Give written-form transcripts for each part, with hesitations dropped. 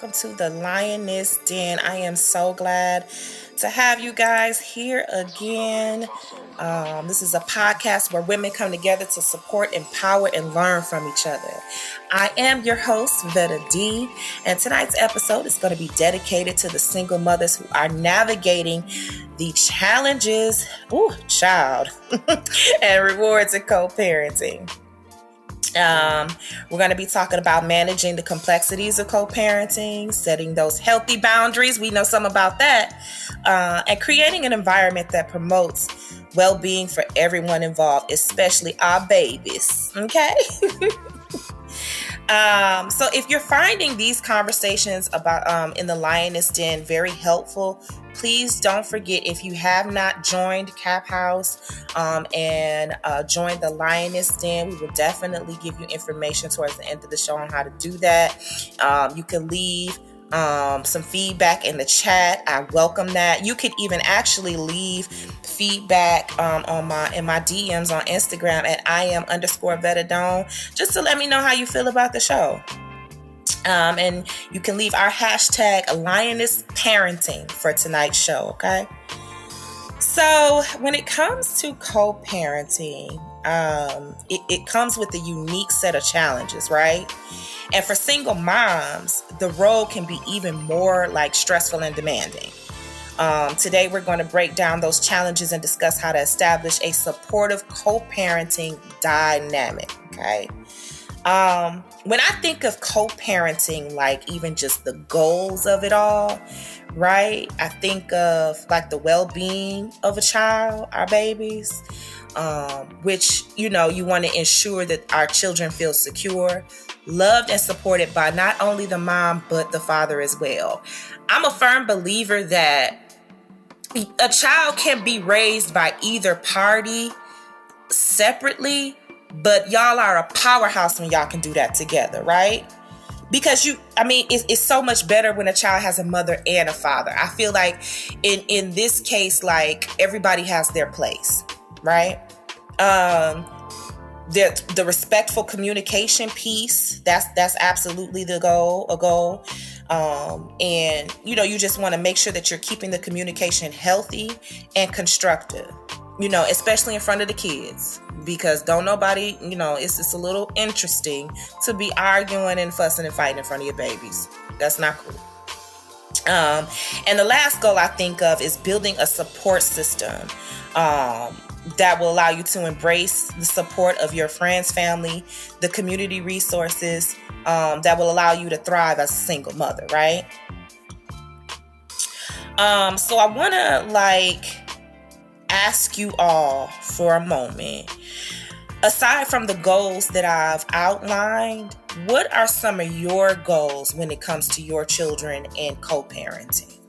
welcome to the Lioness Den. I am so glad to have you guys here again. This is a podcast where women come together to support, empower, and learn from each other. I am your host, Vetta D, and tonight's episode is going to be dedicated to the single mothers who are navigating the challenges, and rewards of co-parenting. We're going to be talking about managing the complexities of co-parenting, setting those healthy boundaries. We know some about that. And creating an environment that promotes well-being for everyone involved, especially our babies. Okay? So if you're finding these conversations about in the Lioness Den very helpful, please don't forget, if you have not joined Cap House and joined the Lioness Den, we will definitely give you information towards the end of the show on how to do that. You can leave some feedback in the chat. I welcome that. You could even actually leave feedback in my DMs on Instagram at @IAM_Vettadone, just to let me know how you feel about the show. And you can leave our hashtag Lioness Parenting for tonight's show, okay? So when it comes to co-parenting, it comes with a unique set of challenges, right? And for single moms, the role can be even more stressful and demanding. Today, we're going to break down those challenges and discuss how to establish a supportive co-parenting dynamic, okay? When I think of co-parenting, even just the goals of it all, right? I think of the well-being of a child, our babies, which, you want to ensure that our children feel secure, loved, and supported by not only the mom, but the father as well. I'm a firm believer that a child can be raised by either party separately, but y'all are a powerhouse when y'all can do that together, right? Because it's so much better when a child has a mother and a father. I feel like in this case, everybody has their place, right? The respectful communication piece, that's absolutely a goal. And you just want to make sure that you're keeping the communication healthy and constructive, especially in front of the kids, because don't nobody, it's just a little interesting to be arguing and fussing and fighting in front of your babies. That's not cool. And the last goal I think of is building a support system that will allow you to embrace the support of your friends, family, the community resources that will allow you to thrive as a single mother, right? So I want to ask you all for a moment. Aside from the goals that I've outlined, what are some of your goals when it comes to your children and co-parenting?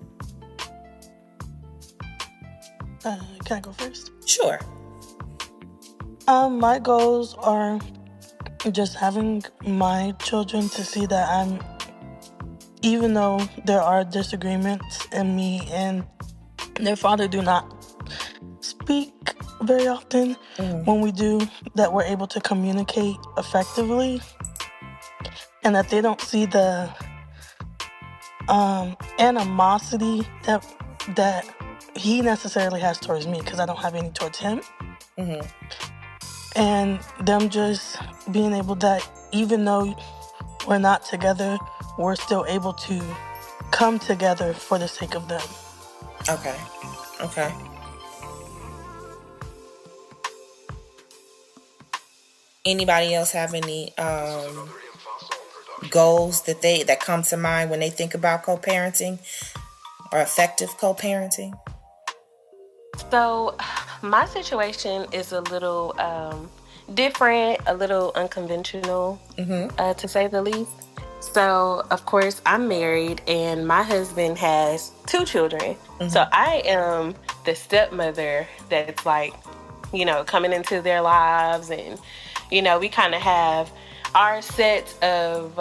Can I go first? Sure. My goals are just having my children to see that even though there are disagreements and me and their father do not speak very often, when we do, that we're able to communicate effectively, and that they don't see the animosity that he necessarily has towards me, because I don't have any towards him. Mm-hmm. And them just being able that even though we're not together, we're still able to come together for the sake of them. Okay. Anybody else have any goals that come to mind when they think about co-parenting or effective co-parenting? So my situation is a little different, a little unconventional, to say the least. So, of course, I'm married and my husband has 2 children. Mm-hmm. So I am the stepmother that's coming into their lives, and, we kind of have our set of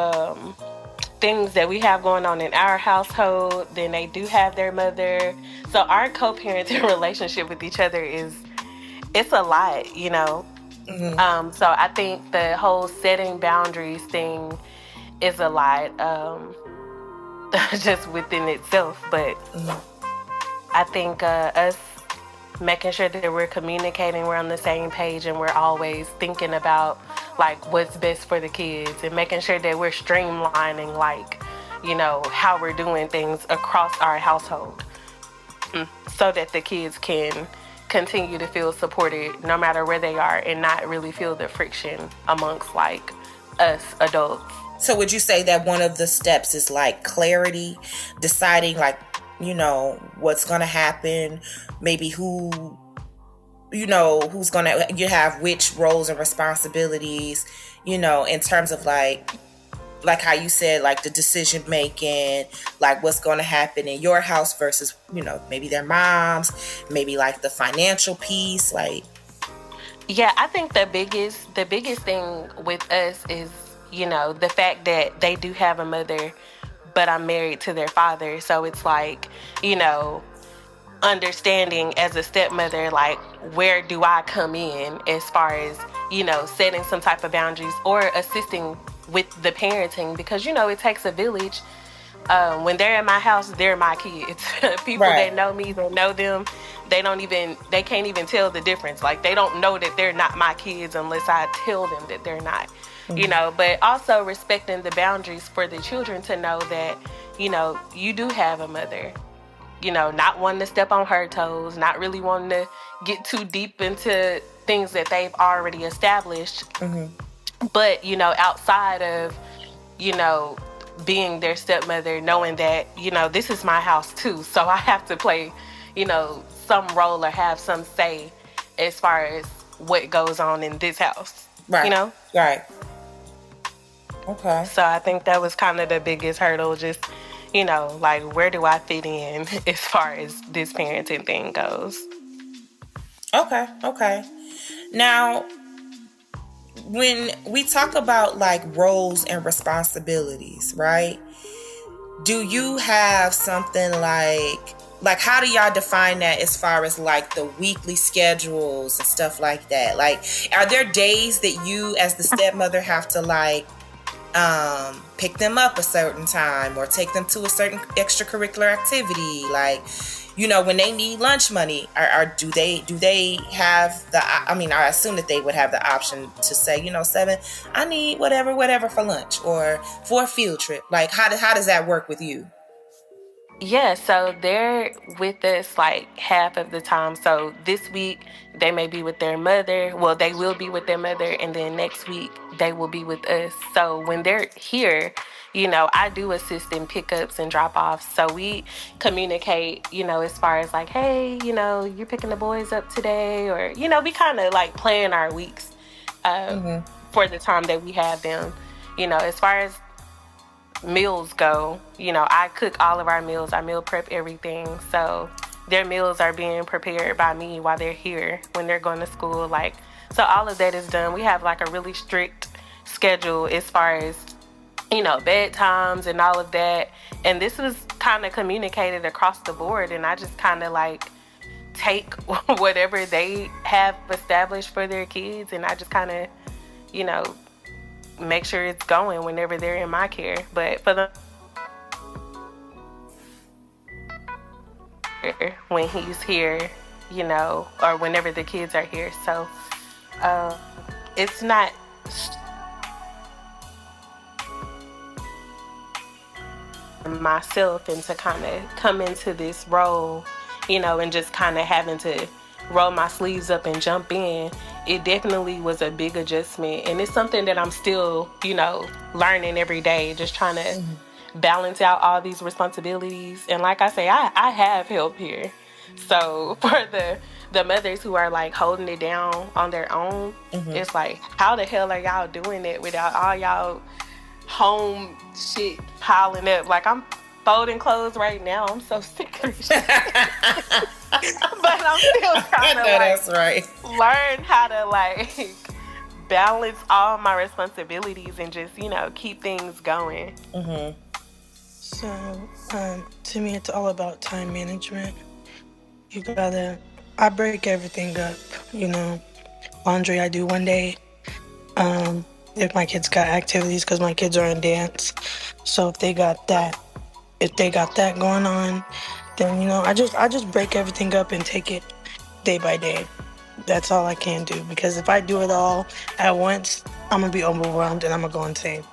things that we have going on in our household. Then they do have their mother. So our co-parenting relationship with each other it's a lot, Mm-hmm. So I think the whole setting boundaries thing is a lot. just within itself. But I think us making sure that we're communicating, we're on the same page, and we're always thinking about like what's best for the kids, and making sure that we're streamlining like, how we're doing things across our household, so that the kids can continue to feel supported no matter where they are, and not really feel the friction amongst like us adults. So would you say that one of the steps is like clarity, deciding like, what's going to happen, maybe who's going to, you have which roles and responsibilities, in terms of like how you said, like the decision making, like what's going to happen in your house versus, maybe their moms, maybe like the financial piece, like. Yeah, I think the biggest thing with us is, the fact that they do have a mother, but I'm married to their father. So it's like, understanding as a stepmother, like where do I come in as far as, setting some type of boundaries or assisting with the parenting, because, it takes a village. When they're in my house, they're my kids. People that know me, that know them, they can't even tell the difference. Like, they don't know that they're not my kids unless I tell them that they're not, but also respecting the boundaries for the children to know that, you do have a mother, not wanting to step on her toes, not really wanting to get too deep into things that they've already established. But, outside of, being their stepmother, knowing that, this is my house too. So I have to play, some role or have some say as far as what goes on in this house. Right. Right. Okay. So I think that was kind of the biggest hurdle, just, like where do I fit in as far as this parenting thing goes. Okay. Now, when we talk about like roles and responsibilities, right? Do you have something like how do y'all define that as far as like the weekly schedules and stuff like that? Like, are there days that you as the stepmother have to like pick them up a certain time or take them to a certain extracurricular activity? Like, when they need lunch money, do they have I assume that they would have the option to say, 7, I need whatever for lunch or for a field trip. Like, how does that work with you? Yeah, so they're with us like half of the time. So this week they may be with their mother. Well, they will be with their mother, and then next week they will be with us. So when they're here, I do assist in pickups and drop-offs. So we communicate, as far as like, hey, you're picking the boys up today, or, we kind of like plan our weeks for the time that we have them. As far as meals go, I cook all of our meals. I meal prep everything. So their meals are being prepared by me while they're here when they're going to school. Like, so all of that is done. We have like a really strict schedule as far as, bedtimes and all of that. And this was kind of communicated across the board. And I just kind of like take whatever they have established for their kids, and I just kind of, make sure it's going whenever they're in my care. But for the when he's here, or whenever the kids are here. So it's not myself, and to kind of come into this role, and just kind of having to roll my sleeves up and jump in. It definitely was a big adjustment, and it's something that I'm still, learning every day, just trying to balance out all these responsibilities. And like I say, I have help here. So for the mothers who are like holding it down on their own, it's like, how the hell are y'all doing it without all y'all home shit piling up? Like, I'm folding clothes right now. I'm so sick of shit. But I'm still trying to learn how to balance all my responsibilities and just, keep things going. So, to me, it's all about time management. I break everything up, Laundry I do one day. If my kids got activities, because my kids are in dance. So if they got that, if they got that going on, then I just break everything up and take it day by day. That's all I can do, because if I do it all at once, I'm gonna be overwhelmed and I'm gonna go insane.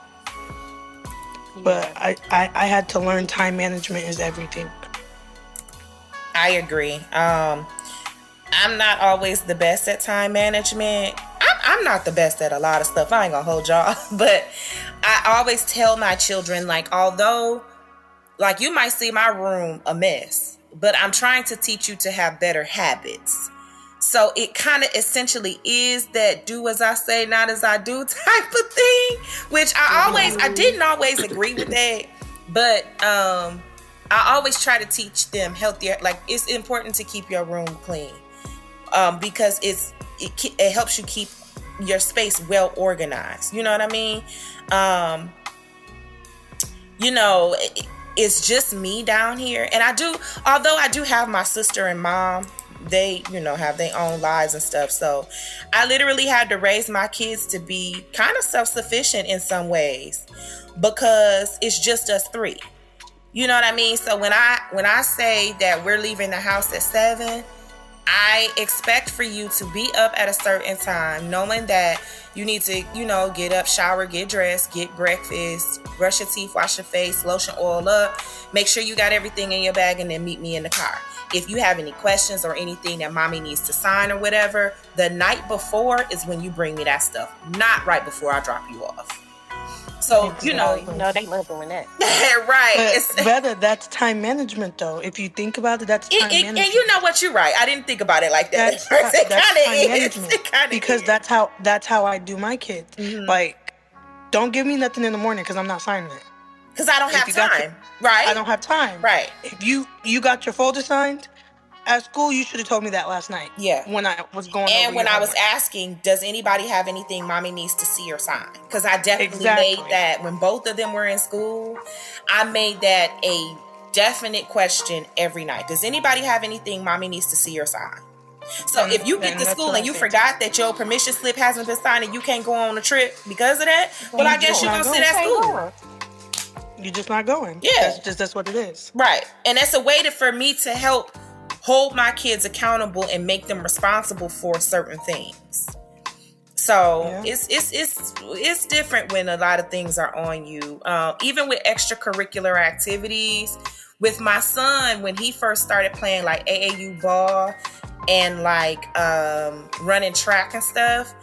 But I had to learn time management is everything. I agree. I'm not always the best at time management. I'm not the best at a lot of stuff. I ain't gonna hold y'all. But I always tell my children, like, although, like, you might see my room a mess, but I'm trying to teach you to have better habits. So it kind of essentially is that do as I say, not as I do type of thing, which I didn't always agree with that. But I always try to teach them healthier. Like, it's important to keep your room clean because it helps you keep your space well organized. You know what I mean? It's just me down here. And although I do have my sister and mom, they, have their own lives and stuff. So I literally had to raise my kids to be kind of self-sufficient in some ways because it's just us three. You know what I mean? So when I say that we're leaving the house at 7, I expect for you to be up at a certain time, knowing that you need to, get up, shower, get dressed, get breakfast, brush your teeth, wash your face, lotion, oil up, make sure you got everything in your bag, and then meet me in the car. If you have any questions or anything that mommy needs to sign or whatever, the night before is when you bring me that stuff, not right before I drop you off. So, No, they love doing that. Right. But Vetta, that's time management, though. If you think about it, that's time management. And you know what? You're right. I didn't think about it like that. That's time management. Because that's how I do my kids. Mm-hmm. Like, don't give me nothing in the morning because I'm not signing it. Because I don't have time. Right? I don't have time. Right. If you got your folder signed at school, you should have told me that last night. Yeah. When I was going over and when I was asking, does anybody have anything mommy needs to see or sign? Because I definitely made that when both of them were in school. I made that a definite question every night. Does anybody have anything mommy needs to see or sign? So if you get to school and you forgot that your permission slip hasn't been signed and you can't go on a trip because of that, well, I guess you're going to sit at school. You're just not going. Yeah. That's what it is. Right. And that's a way for me to help hold my kids accountable and make them responsible for certain things. So it's different when a lot of things are on you. Even with extracurricular activities, with my son, when he first started playing like AAU ball and like running track and stuff,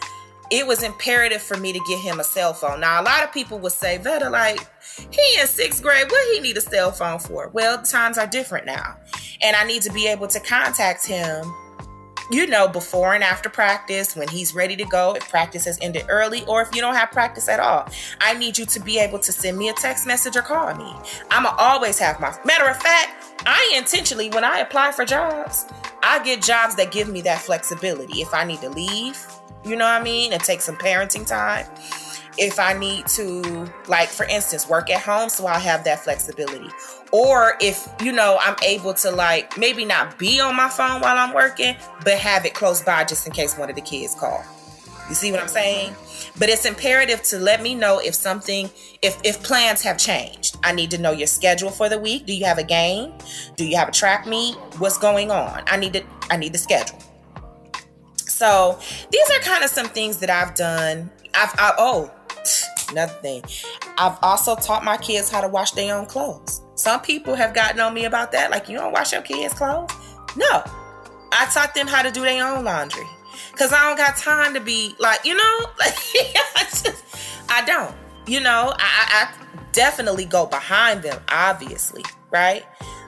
it was imperative for me to get him a cell phone. Now, a lot of people would say, Vetta, like, he in 6th grade, what he need a cell phone for? Well, times are different now. And I need to be able to contact him, before and after practice, when he's ready to go, if practice has ended early, or if you don't have practice at all. I need you to be able to send me a text message or call me. I'ma always have matter of fact, I intentionally, when I apply for jobs, I get jobs that give me that flexibility. If I need to leave, you know what I mean, and take some parenting time. If I need to, like, for instance, work at home, so I'll have that flexibility. Or if, I'm able to, like, maybe not be on my phone while I'm working, but have it close by just in case one of the kids call. You see what I'm saying? But it's imperative to let me know if plans have changed. I need to know your schedule for the week. Do you have a game? Do you have a track meet? What's going on? I need the schedule. So these are kind of some things that I've done. Another thing. I've also taught my kids how to wash their own clothes. Some people have gotten on me about that. Like, you don't wash your kids' clothes? No. I taught them how to do their own laundry. Because I don't got time to be like, I don't. I definitely go behind them, obviously, right?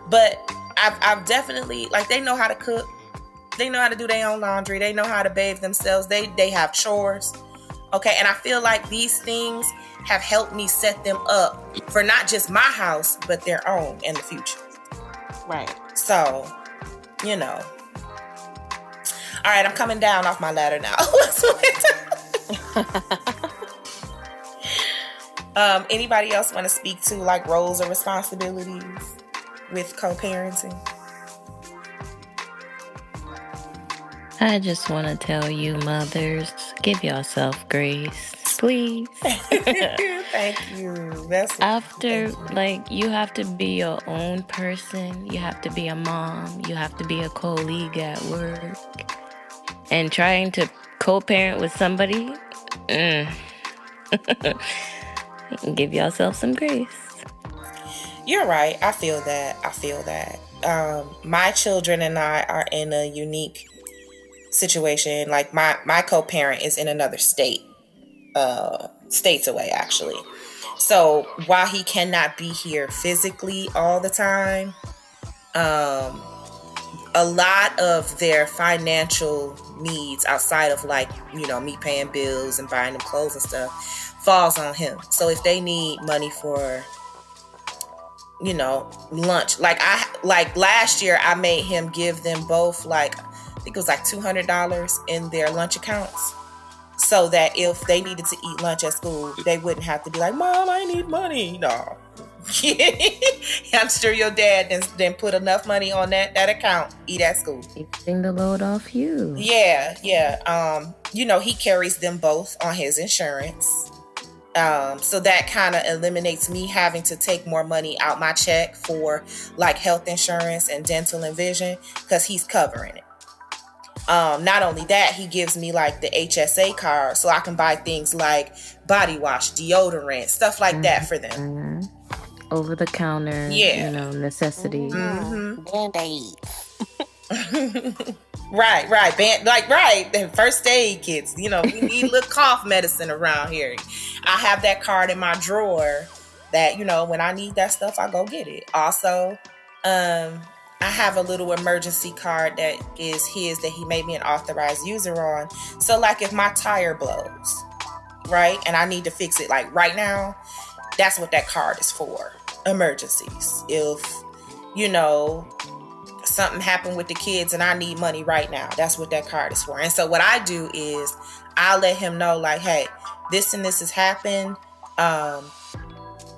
But I've definitely, like, they know how to cook. They know how to do their own laundry. They know how to bathe themselves. They have chores. Okay, and I feel like these things have helped me set them up for not just my house, but their own in the future. Right. So, All right, I'm coming down off my ladder now. Anybody else want to speak to, like, roles or responsibilities with co-parenting? I just want to tell you, mothers, give yourself grace, please. Thank you. That's After, thank you. like, you have to be your own person. You have to be a mom. You have to be a colleague at work. And trying to co-parent with somebody, give yourself some grace. You're right. I feel that. My children and I are in a unique situation. Like my co-parent is in another state, states away actually. So while he cannot be here physically all the time, a lot of their financial needs outside of like, me paying bills and buying them clothes and stuff falls on him. So if they need money for, lunch, like last year I made him give them both like, I think it was like $200 in their lunch accounts, so that if they needed to eat lunch at school, they wouldn't have to be like, Mom, I need money. No. I'm sure your dad then put enough money on that account, eat at school. Keeping the load off you. Yeah. He carries them both on his insurance. So that kind of eliminates me having to take more money out my check for like health insurance and dental and vision, because he's covering it. Not only that, he gives me like the HSA card so I can buy things like body wash, deodorant, stuff like that for them. Over the counter, necessities. Band-Aid. Right. Right. The first aid kits. We need a little cough medicine around here. I have that card in my drawer that, when I need that stuff, I go get it. Also, I have a little emergency card that is his that he made me an authorized user on. So like if my tire blows, right, and I need to fix it like right now, that's what that card is for. Emergencies. If, something happened with the kids and I need money right now, that's what that card is for. And so what I do is I'll let him know like, hey, this and this has happened.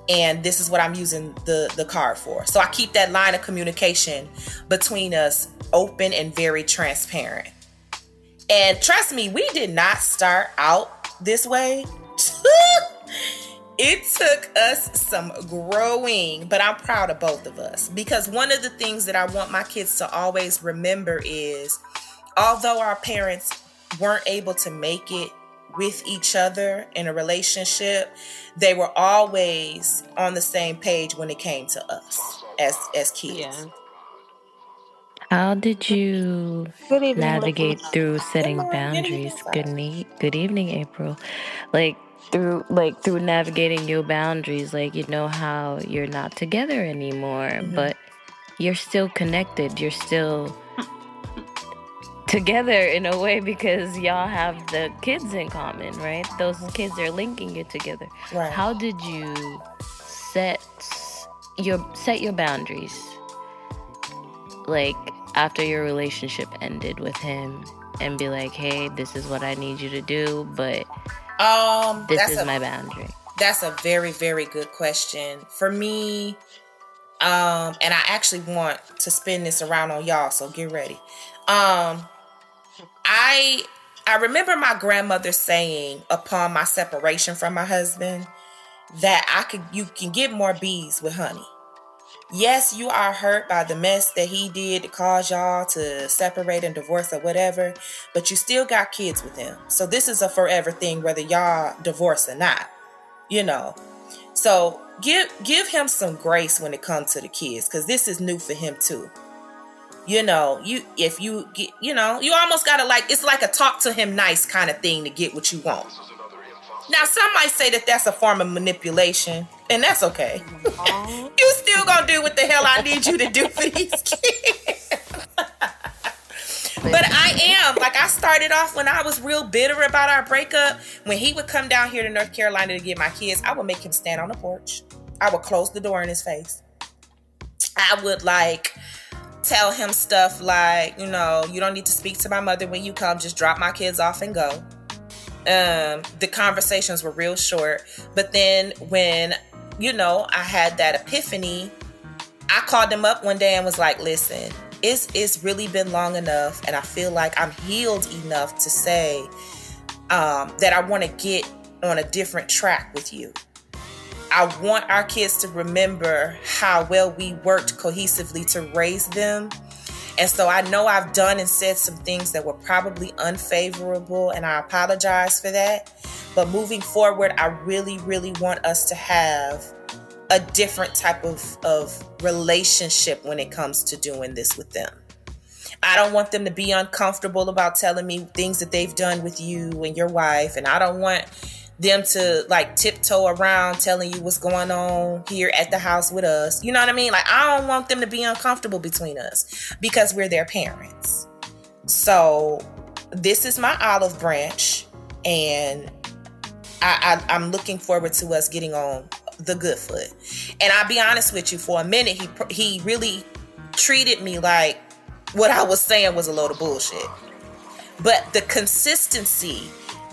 And this is what I'm using the card for. So I keep that line of communication between us open and very transparent. And trust me, we did not start out this way. It took us some growing, but I'm proud of both of us, because one of the things that I want my kids to always remember is, although our parents weren't able to make it with each other in a relationship, they were always on the same page when it came to us as kids. Yeah. How did you Good evening, navigate ladies. through setting Good morning. boundaries? Good evening, April. Through navigating your boundaries, how you're not together anymore, but you're still connected. You're still together in a way because y'all have the kids in common, right? Those kids are linking you together. Right. How did you set your boundaries? Like after your relationship ended with him, and be like, hey, this is what I need you to do, but this is my boundary. That's a very, very good question. For me, and I actually want to spin this around on y'all, so get ready. I remember my grandmother saying upon my separation from my husband that you can get more bees with honey. Yes, you are hurt by the mess that he did to cause y'all to separate and divorce or whatever, but you still got kids with him. So this is a forever thing, whether y'all divorce or not, So give him some grace when it comes to the kids, because this is new for him too. You almost gotta it's like a talk to him nice kind of thing to get what you want. Now, some might say that that's a form of manipulation, and that's okay. You still gonna do what the hell I need you to do for these kids. But I started off when I was real bitter about our breakup. When he would come down here to North Carolina to get my kids, I would make him stand on the porch. I would close the door in his face. I would tell him stuff like, you don't need to speak to my mother when you come, just drop my kids off and go. The conversations were real short, but then when I had that epiphany, I called him up one day and was like, listen, it's really been long enough, and I feel like I'm healed enough to say that I want to get on a different track with you. I want our kids to remember how well we worked cohesively to raise them. And so I know I've done and said some things that were probably unfavorable, and I apologize for that. But moving forward, I really, really want us to have a different type of relationship when it comes to doing this with them. I don't want them to be uncomfortable about telling me things that they've done with you and your wife. And I don't want them to like tiptoe around telling you what's going on here at the house with us. You know what I mean? Like, I don't want them to be uncomfortable between us because we're their parents. So this is my olive branch, and I'm looking forward to us getting on the good foot. And I'll be honest with you, for a minute, he really treated me like what I was saying was a load of bullshit. But the consistency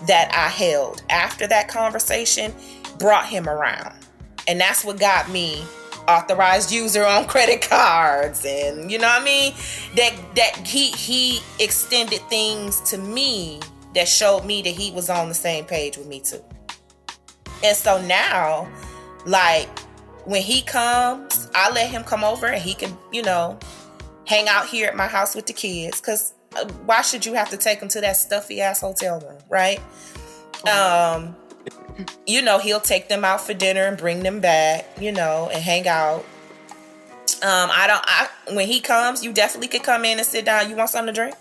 that I held after that conversation brought him around. And that's what got me authorized user on credit cards. And you know what I mean? That he extended things to me that showed me that he was on the same page with me too. And so now, like, when he comes, I let him come over and he can, hang out here at my house with the kids. Because why should you have to take him to that stuffy ass hotel room, right? He'll take them out for dinner and bring them back, and hang out. When he comes, you definitely could come in and sit down. You want something to drink?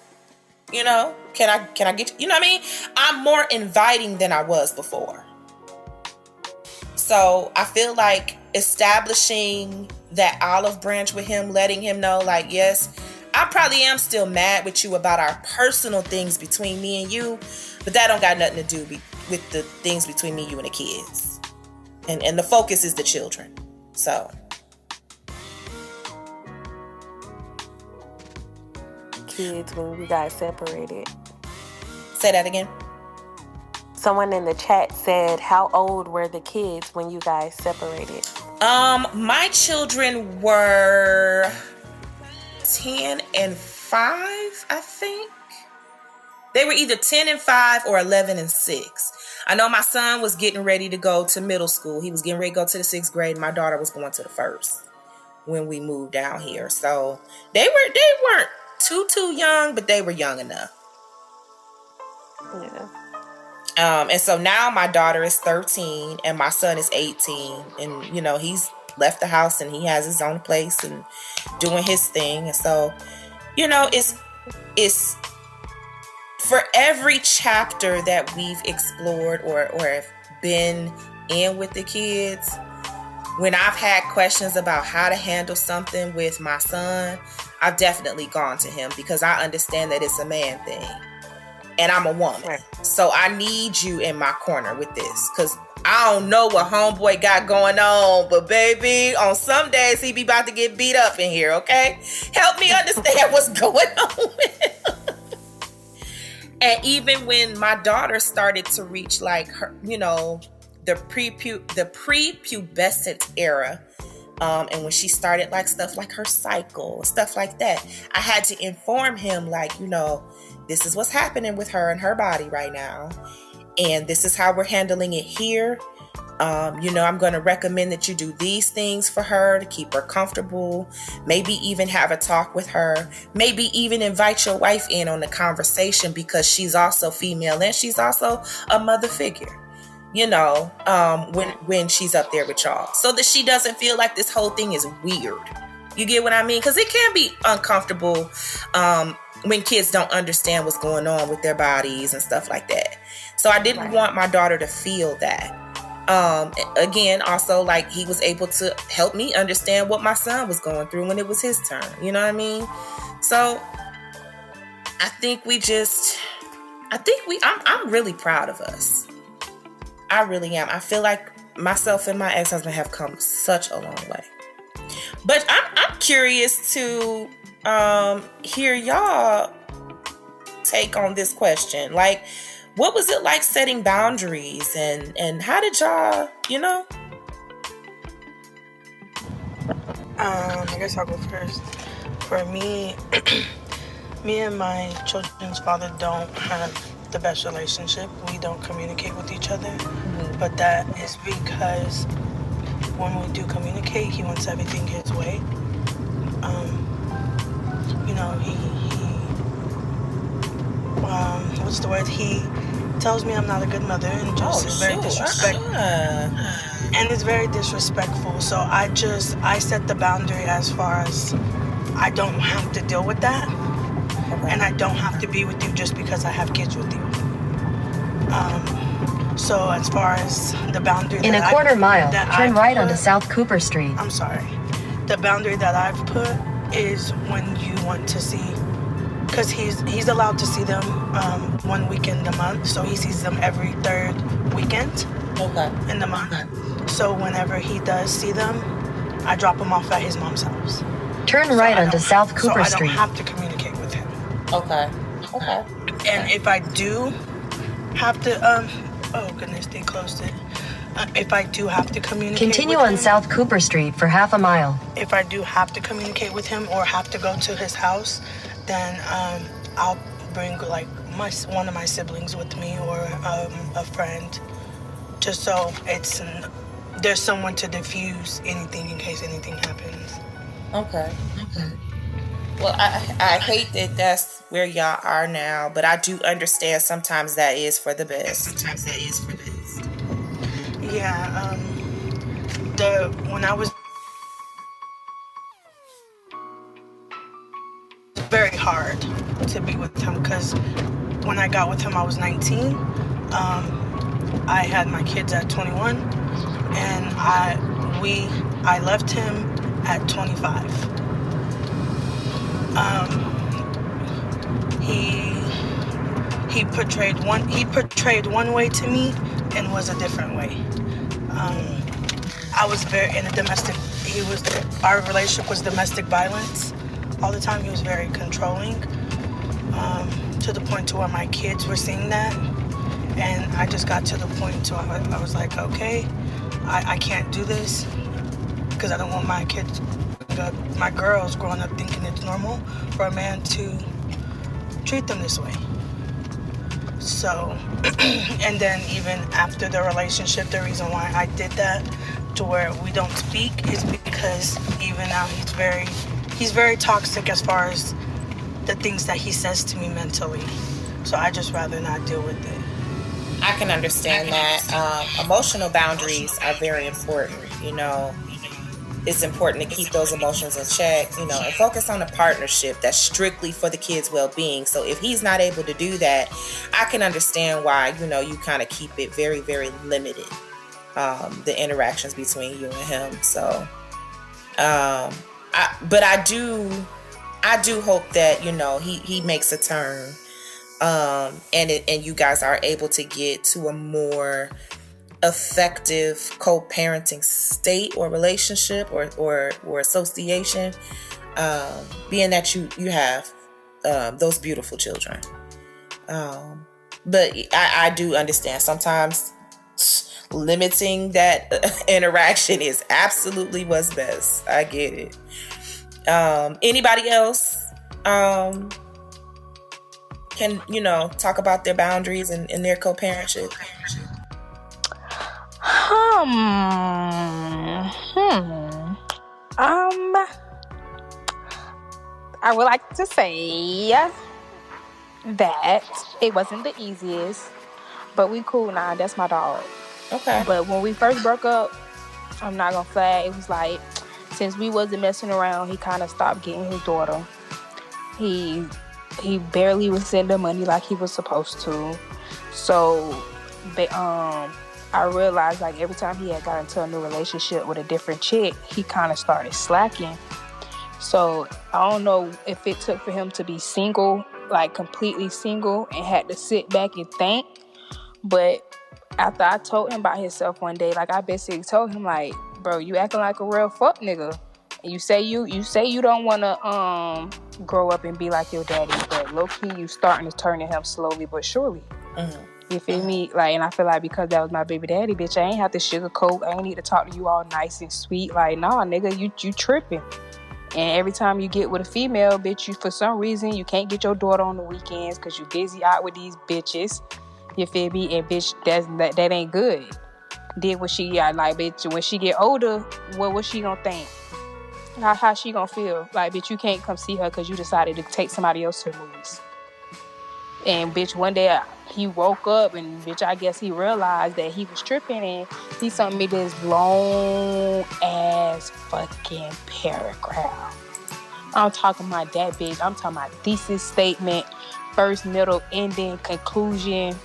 Can I get you? You know what I mean? I'm more inviting than I was before. So I feel like establishing that olive branch with him, letting him know, like, yes, I probably am still mad with you about our personal things between me and you, but that don't got nothing to do with the things between me, you, and the kids. And the focus is the children. So. Kids when you guys separated. Say that again. Someone in the chat said, how old were the kids when you guys separated? My children were 10 and 5, I think. They were either 10 and 5 or 11 and 6. I know my son was getting ready to go to middle school. He was getting ready to go to the 6th grade. My daughter was going to the 1st when we moved down here. So they weren't too young, but they were young enough. Yeah. And so now my daughter is 13 and my son is 18, and he's left the house and he has his own place and doing his thing. And so, it's for every chapter that we've explored or have been in with the kids, when I've had questions about how to handle something with my son, I've definitely gone to him because I understand that it's a man thing. And I'm a woman. Right. So I need you in my corner with this. Because I don't know what homeboy got going on. But baby, on some days he be about to get beat up in here, okay? Help me understand what's going on with him. And even when my daughter started to reach like her, the prepubescent era, and when she started like stuff like her cycle, stuff like that, I had to inform him like, this is what's happening with her and her body right now. And this is how we're handling it here. I'm going to recommend that you do these things for her to keep her comfortable. Maybe even have a talk with her. Maybe even invite your wife in on the conversation because she's also female and she's also a mother figure. When she's up there with y'all, so that she doesn't feel like this whole thing is weird. You get what I mean? Because it can be uncomfortable when kids don't understand what's going on with their bodies and stuff like that. So I didn't want my daughter to feel that. Again, also, like, he was able to help me understand what my son was going through when it was his turn. You know what I mean? So I think I'm really proud of us. I really am. I feel like myself and my ex-husband have come such a long way. But I'm curious to hear y'all take on this question. Like, what was it like setting boundaries, and how did y'all, I guess I'll go first. For me, me and my children's father don't have the best relationship. We don't communicate with each other, but that is because when we do communicate, he wants everything his way. What's the word? He tells me I'm not a good mother and just is very disrespectful. And it's very disrespectful. So I set the boundary as far as I don't have to deal with that. Okay. And I don't have to be with you just because I have kids with you. So as far as the boundary in a quarter mile, turn right onto South Cooper Street. I'm sorry. The boundary that I've put is when you want to see, because he's allowed to see them 1 weekend a month, so he sees them every third weekend in the month. So whenever he does see them, I drop him off at his mom's house. Turn right onto South Cooper Street. So I don't have to communicate with him. Okay. And if I do have to, oh goodness, they closed it. If I do have to communicate Continue with on him, South Cooper Street for half a mile. If I do have to communicate with him or have to go to his house, then I'll bring like one of my siblings with me or a friend, just so there's someone to diffuse anything in case anything happens. Okay. Well, I hate that that's where y'all are now, but I do understand sometimes that is for the best. Yeah, when I was very hard to be with him, because when I got with him I was 19. I had my kids at 21, and I left him at 25. He portrayed one way to me and was a different way. I was very in a domestic. Our relationship was domestic violence all the time. He was very controlling, to the point to where my kids were seeing that, and I just got to the point to I was like, okay, I can't do this, because I don't want my kids, my girls growing up thinking it's normal for a man to treat them this way. So, and then even after the relationship, the reason why I did that to where we don't speak is because even now he's very toxic as far as the things that he says to me mentally. So I just rather not deal with it. I can understand that. Emotional boundaries are very important. It's important to keep those emotions in check, and focus on a partnership that's strictly for the kids' well-being. So if he's not able to do that, I can understand why, you kind of keep it very, very limited, the interactions between you and him. So, but I do hope that, he makes a turn, and you guys are able to get to a more effective co-parenting state or relationship or association, being that you have those beautiful children. But I do understand sometimes limiting that interaction is absolutely what's best. I get it. Anybody else can talk about their boundaries and their co-parentship? I would like to say that it wasn't the easiest, but we cool now. That's my dog. Okay. But when we first broke up, I'm not gonna flag. It was like, since we wasn't messing around, he kind of stopped getting his daughter. He barely was sending money like he was supposed to. So, I realized like every time he had got into a new relationship with a different chick, he kind of started slacking. So I don't know if it took for him to be single, like completely single, and had to sit back and think. But after I told him about himself one day, like I basically told him like, bro, you acting like a real fuck nigga. And you say you don't want to grow up and be like your daddy, but low key you starting to turn to him slowly but surely. Mm-hmm. You feel me? Like, and I feel like because that was my baby daddy, bitch, I ain't have to sugarcoat. I ain't need to talk to you all nice and sweet. Like, nah, nigga, you tripping. And every time you get with a female, bitch, you for some reason you can't get your daughter on the weekends because you busy out with these bitches. You feel me? And bitch, that ain't good. did what she got. Like, bitch, when she get older, what she gonna think? How she gonna feel? Like, bitch, you can't come see her because you decided to take somebody else to the movies. And bitch, one day he woke up and bitch, I guess he realized that he was tripping, and he sent me this long ass fucking paragraph. I'm talking about that bitch. I'm talking about thesis statement, first, middle, ending, conclusion.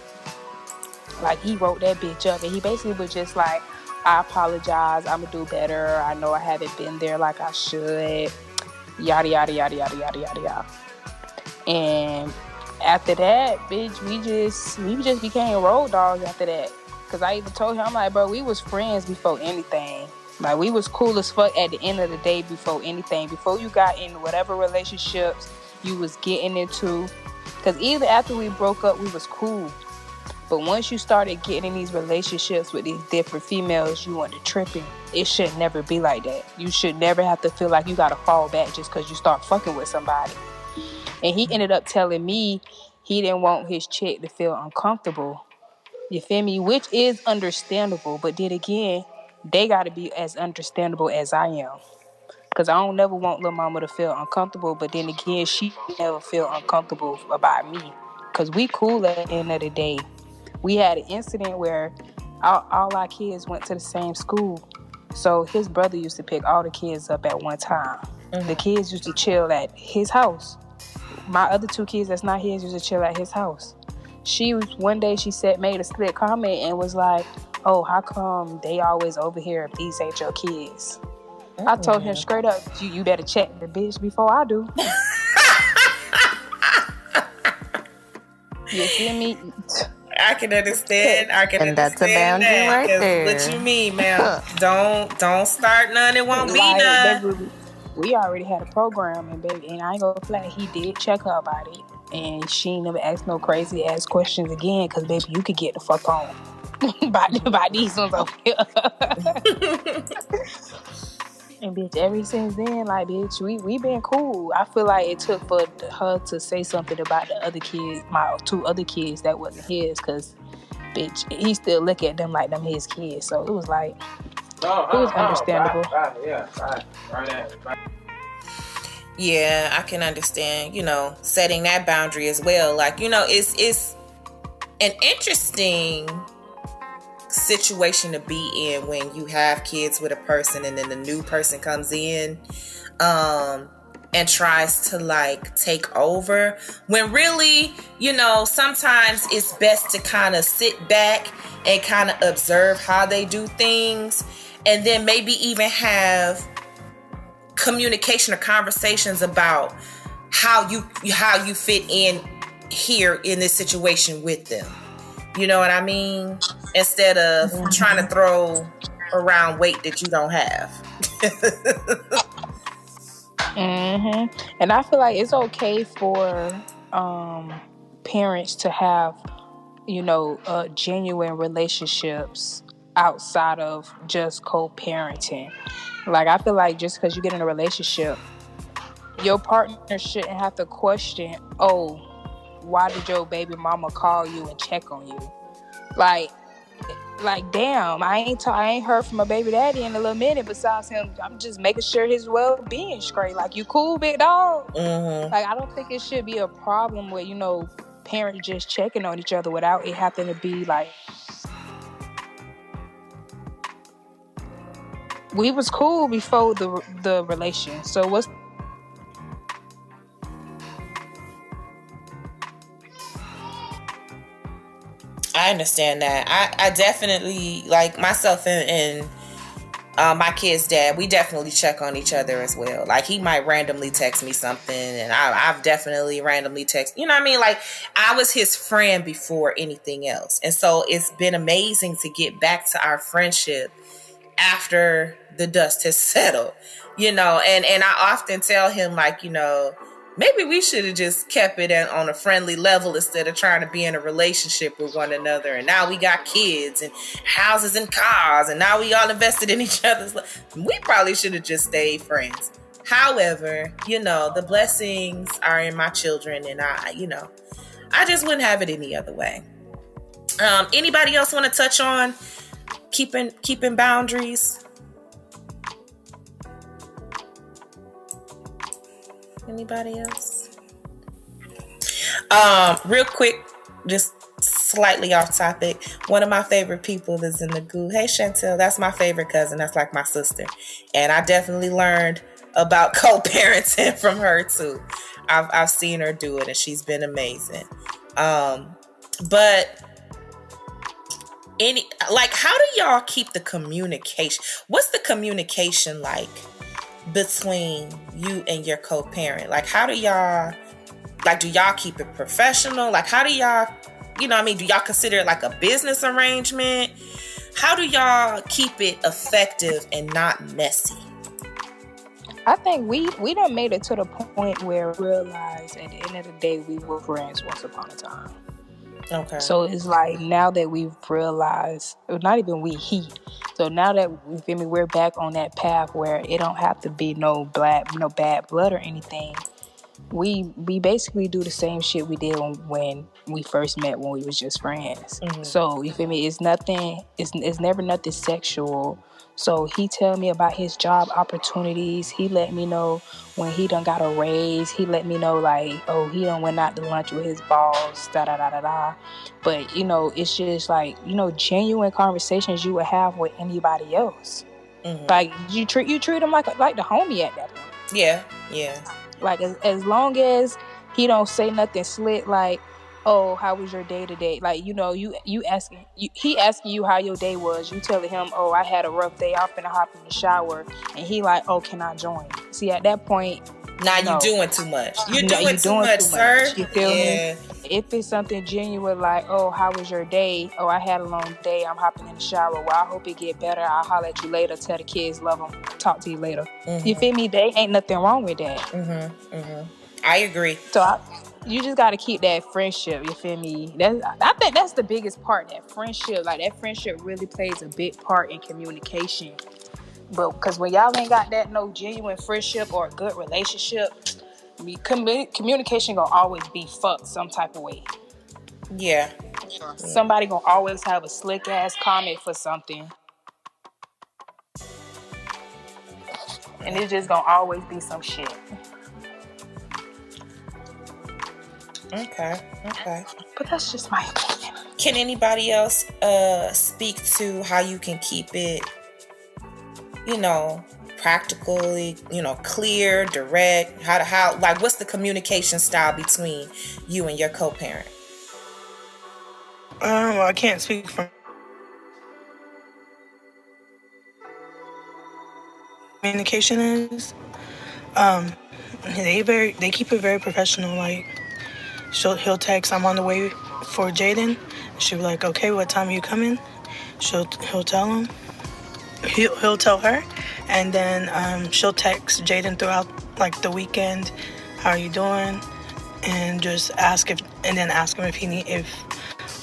Like, he wrote that bitch up, and he basically was just like, I apologize, I'm gonna do better, I know I haven't been there like I should, yada yada yada yada yada yada yada. And after that, bitch, we just became road dogs after that. Cause I even told him, I'm like, bro, we was friends before anything. Like, we was cool as fuck at the end of the day before anything. Before you got in whatever relationships you was getting into. Cause even after we broke up, we was cool. But once you started getting in these relationships with these different females, you went to tripping. It should never be like that. You should never have to feel like you gotta fall back just cause you start fucking with somebody. And he ended up telling me he didn't want his chick to feel uncomfortable. You feel me? Which is understandable. But then again, they got to be as understandable as I am. Because I don't never want little mama to feel uncomfortable. But then again, she never feel uncomfortable about me. Because we cool at the end of the day. We had an incident where all our kids went to the same school. So his brother used to pick all the kids up at one time. Mm-hmm. The kids used to chill at his house. My other two kids that's not his used to chill at his house. One day she made a slick comment and was like, oh, how come they always over here if these ain't your kids? Mm-hmm. I told him straight up, you better check the bitch before I do. You feel me? I can understand. And that's a boundary right there. What you mean, ma'am? Don't start none. It won't be none. We already had a program, and baby, and I ain't gonna play. He did check her about it, and she ain't never asked no crazy ass questions again. Cause baby, you could get the fuck on by these ones over here. And bitch, ever since then, like bitch, we been cool. I feel like it took for her to say something about the other kids, my two other kids that wasn't his, cause bitch, he still look at them like them his kids. So it was like. It was understandable. Yeah, I can understand, setting that boundary as well. Like, it's an interesting situation to be in when you have kids with a person and then the new person comes in and tries to like take over, when really, sometimes it's best to kind of sit back and kind of observe how they do things. And then maybe even have communication or conversations about how you fit in here in this situation with them. You know what I mean? Instead of trying to throw around weight that you don't have. Mm-hmm. And I feel like it's okay for parents to have, genuine relationships outside of just co-parenting. Like, I feel like just because you get in a relationship, your partner shouldn't have to question, oh, why did your baby mama call you and check on you? Like damn, I ain't heard from my baby daddy in a little minute. Besides him, I'm just making sure his well-being straight. Like, you cool, big dog? Mm-hmm. Like, I don't think it should be a problem with parents just checking on each other without it having to be like, we was cool before the relation. So what's... I understand that. I definitely, like, myself and my kid's dad, we definitely check on each other as well. Like, he might randomly text me something, and I've definitely randomly text. You know what I mean? Like, I was his friend before anything else. And so it's been amazing to get back to our friendship after the dust has settled, and I often tell him, like, maybe we should have just kept it on a friendly level instead of trying to be in a relationship with one another. And now we got kids and houses and cars, and now we all invested in each other's life. We probably should have just stayed friends. However, the blessings are in my children, and I just wouldn't have it any other way. Anybody else want to touch on keeping boundaries? Anybody else? Real quick, just slightly off topic. One of my favorite people is in the goo. Hey Chantel, that's my favorite cousin. That's like my sister. And I definitely learned about co-parenting from her too. I've seen her do it and she's been amazing. But how do y'all keep the communication? What's the communication like between you and your co-parent? Like, how do y'all, do y'all keep it professional? Like, how do y'all, do y'all consider it like a business arrangement? How do y'all keep it effective and not messy? I think we done made it to the point where we realized at the end of the day we were friends once upon a time. Okay. So it's like now that we've realized, not even he. So now that we're back on that path where it don't have to be no bad blood or anything. We basically do the same shit we did when we first met, when we was just friends. Mm-hmm. So you feel me? It's nothing. It's never nothing sexual. So he tell me about his job opportunities. He let me know when he done got a raise. He let me know he done went out to lunch with his boss. Da da da da da. But it's just genuine conversations you would have with anybody else. Mm-hmm. Like you treat him like the homie at that point. Yeah. Like as long as he don't say nothing slick like, oh, how was your day today? Like, he asking you how your day was. You telling him, oh, I had a rough day. I'm finna hop in the shower. And he like, oh, can I join? See, at that point, now you doing too much. You're doing too much, sir. You feel me? If it's something genuine like, oh, how was your day? Oh, I had a long day. I'm hopping in the shower. Well, I hope it get better. I'll holler at you later. Tell the kids love them. Talk to you later. Mm-hmm. You feel me? There ain't nothing wrong with that. Mm-hmm. Mm-hmm. I agree. So you just got to keep that friendship. You feel me? I think that's the biggest part. That friendship, that friendship really plays a big part in communication. But because when y'all ain't got that no genuine friendship or a good relationship, communication gonna always be fucked some type of way. Yeah. Somebody gonna always have a slick ass comment for something, and it's just gonna always be some shit. Okay. But that's just my opinion. Can anybody else speak to how you can keep it, practically, clear, direct? How what's the communication style between you and your co-parent? Well, I can't speak for communication is. They keep it very professional. Like he'll text, I'm on the way for Jaden. She'll be like, okay, what time are you coming? He'll tell him. He'll tell her, and then she'll text Jaden throughout the weekend, how are you doing, and just ask him or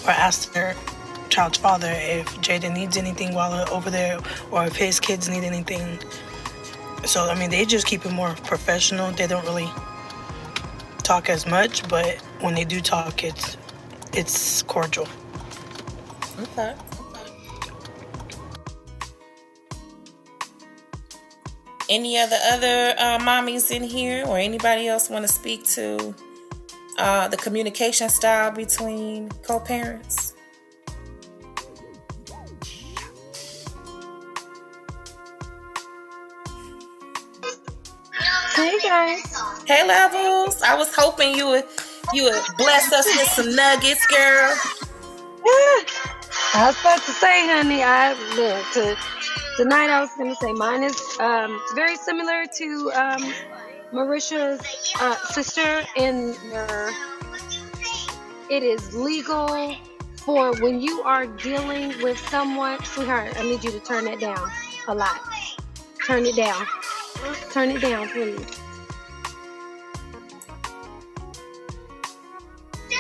ask their child's father if Jaden needs anything while they're over there, or if his kids need anything. So they just keep it more professional. They don't really talk as much, but when they do talk, it's cordial. Okay. Any other mommies in here, or anybody else want to speak to the communication style between co-parents? Hey guys. Hey Levels. I was hoping you would bless us with some nuggets, girl. I was about to say, honey, tonight I was going to say mine is very similar to Marisha's sister in it is legal for when you are dealing with someone. Sweetheart, I need you to turn that down a lot. Turn it down. Turn it down, please.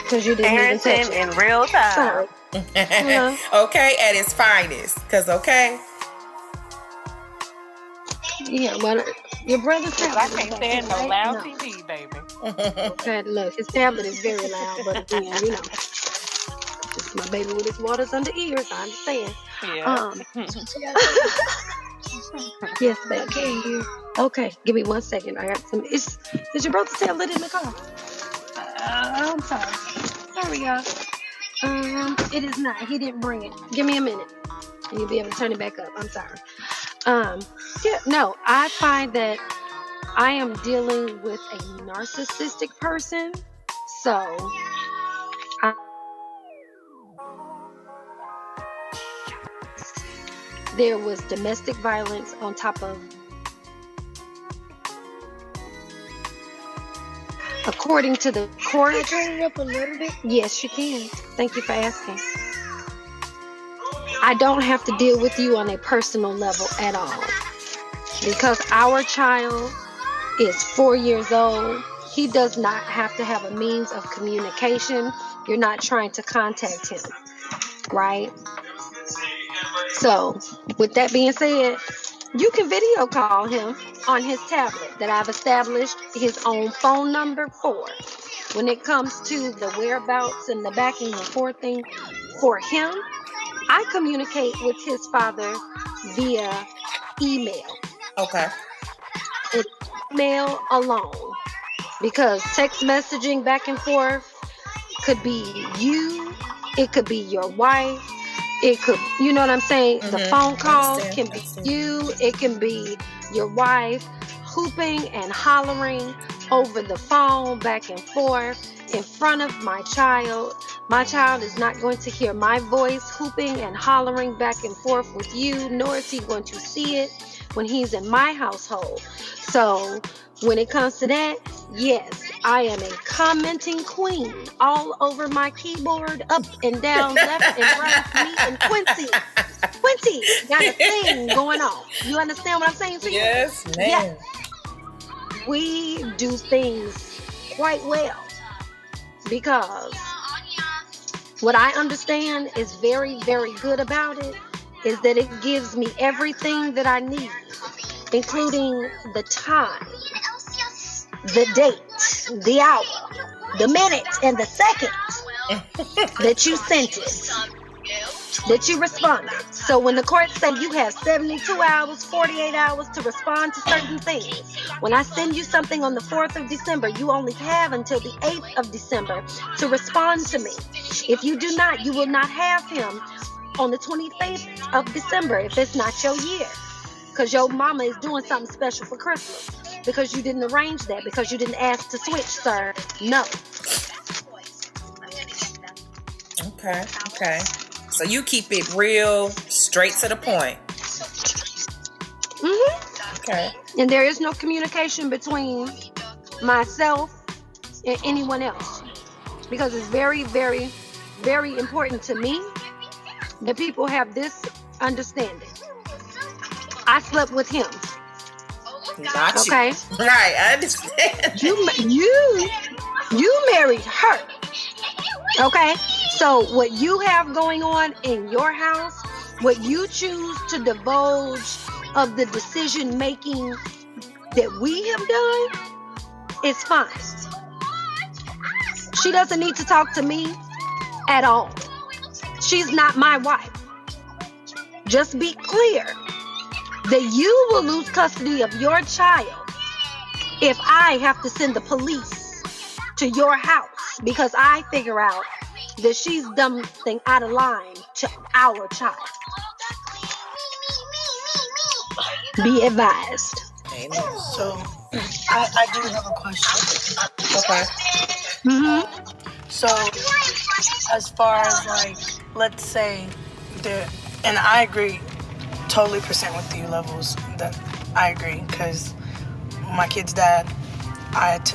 Because you didn't even touch it. In real time. Sorry. Okay, at its finest. Because, okay. Yeah, well, your brother's tablet. I can't stand no loud TV, baby. Okay, look, his tablet is very loud, but again, This is my baby with his waters under ears. I understand. Yeah. Yes, baby. Okay, give me 1 second. I got some. Is your brother still lit in the car? I'm sorry. Sorry, y'all. It is not. He didn't bring it. Give me a minute, and you'll be able to turn it back up. I'm sorry. Yeah, no. I find that I am dealing with a narcissistic person, so there was domestic violence on top of, according to the court. Can I turn it up a little bit? Yes, you can. Thank you for asking. I don't have to deal with you on a personal level at all, because our child is 4 years old. He does not have to have a means of communication. You're not trying to contact him, right? So, with that being said, you can video call him on his tablet that I've established his own phone number for. When it comes to the whereabouts and the backing and forthing for him, I communicate with his father via email. Okay. It's email alone, because text messaging back and forth could be you, it could be your wife, it could, you know what I'm saying? The phone calls can be you, it can be your wife hooping and hollering over the phone back and forth in front of my child. My child is not going to hear my voice hooping and hollering back and forth with you, nor is he going to see it when he's in my household. So when it comes to that, yes, I am a commenting queen all over my keyboard, up and down, left and right. Me and Quincy got a thing going on. You understand what I'm saying to you? Yes, ma'am. Yes. We do things quite well, because what I understand is very, very good about it is that it gives me everything that I need, including the time, the date, the hour, the minute, and the second that you sent it, that you responded. So when the court said you have 72 hours, 48 hours to respond to certain things, when I send you something on the 4th of December, you only have until the 8th of December to respond to me. If you do not, you will not have him on the 25th of December if it's not your year, because your mama is doing something special for Christmas, because you didn't arrange that, because you didn't ask to switch, sir. No. Okay. So you keep it real, straight to the point. Okay. And there is no communication between myself and anyone else, because it's very, very, very important to me that people have this understanding. I slept with him. Got you. Okay. Right, I understand. You married her. Okay. So what you have going on in your house, what you choose to divulge of the decision making that we have done, is fine. She doesn't need to talk to me at all. She's not my wife. Just be clear that you will lose custody of your child if I have to send the police to your house because I figure out that she's done something out of line to our child. Be advised. Amen. So, I do have a question. Okay. So, as far as like, let's say there, and I agree totally % with you levels, that I agree, because my kid's dad,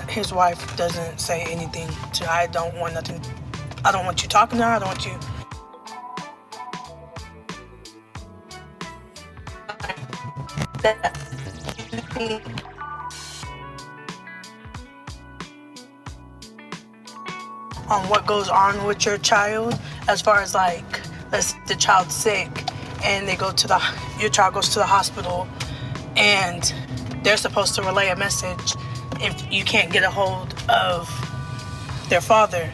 his wife doesn't say anything to, I don't want nothing, I don't want you talking to her, I don't want you. On what goes on with your child, as far as like, let's say the child's sick and your child goes to the hospital and they're supposed to relay a message. If you can't get a hold of their father,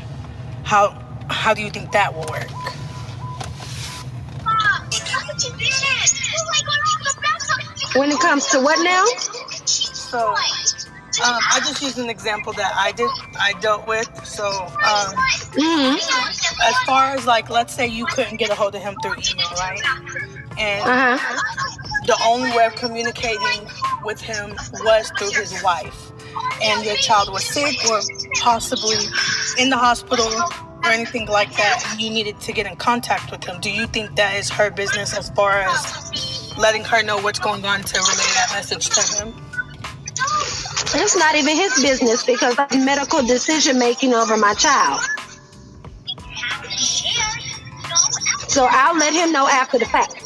how How do you think that will work? When it comes to what now? So, I just used an example that I dealt with. So, as far as like, let's say you couldn't get a hold of him through email, right? And the only way of communicating with him was through his wife. And your child was sick or possibly in the hospital or anything like that, and you needed to get in contact with him. Do you think that is her business as far as letting her know what's going on to relay that message to him? It's not even his business because I'm medical decision making over my child. So I'll let him know after the fact.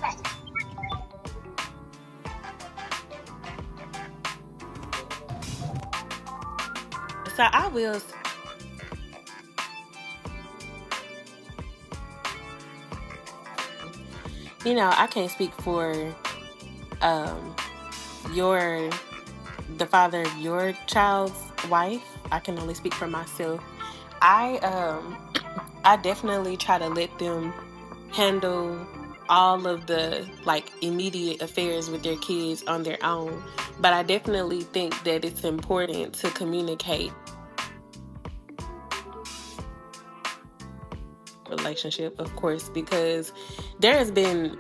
So I will. You know, I can't speak for the father of your child's wife. I can only speak for myself. I definitely try to let them handle all of the like immediate affairs with their kids on their own. But I definitely think that it's important to communicate relationship, of course, because there has been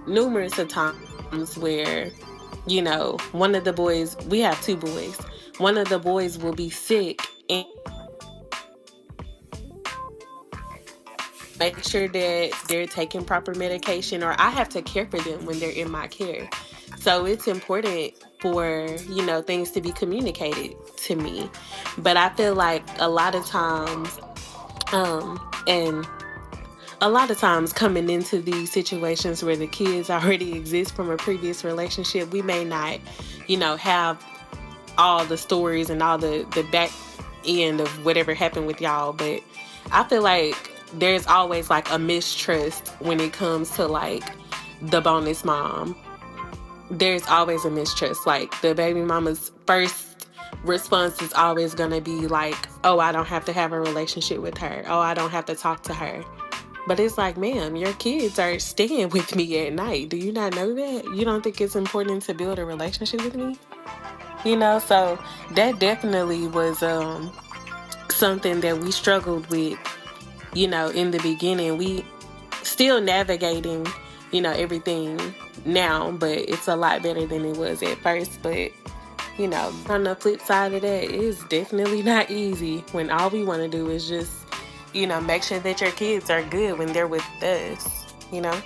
numerous of times where, you know, one of the boys, we have two boys, one of the boys will be sick and make sure that they're taking proper medication, or I have to care for them when they're in my care. So it's important for, you know, things to be communicated to me. But I feel like a lot of times, and a lot of times coming into these situations where the kids already exist from a previous relationship, we may not, you know, have all the stories and all the back end of whatever happened with y'all. But I feel like there's always like a mistrust when it comes to like the bonus mom. There's always a mistrust. Like the baby mama's first response is always going to be like, oh, I don't have to have a relationship with her. Oh, I don't have to talk to her. But it's like, ma'am, your kids are staying with me at night. Do you not know that? You don't think it's important to build a relationship with me? You know, so that definitely was something that we struggled with, you know, in the beginning. We still navigating, you know, everything now, but it's a lot better than it was at first. But, you know, on the flip side of that, it's definitely not easy when all we want to do is just, you know, make sure that your kids are good when they're with us, you know?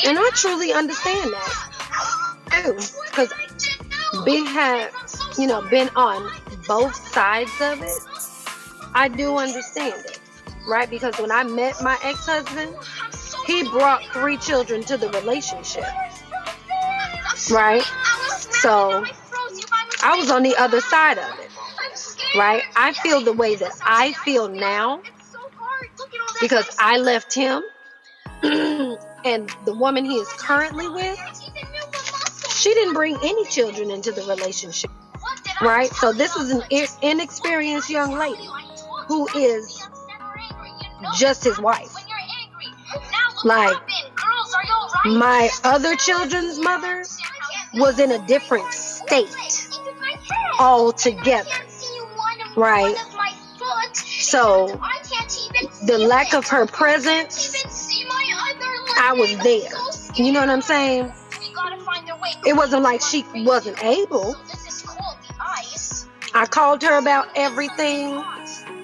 And I truly understand that too, because been on both sides of it. I do understand it, right? Because when I met my ex-husband, he brought 3 children to the relationship, right? So I was on the other side of it, right? I feel the way that I feel now because I left him. And the woman he is currently with, she didn't bring any children into the relationship, right? So this is an inexperienced young lady who is just his wife. Like, my other children's mother was in a different state altogether, right? So the lack of her presence, I was there. You know what I'm saying? It wasn't like she wasn't able. I called her about everything.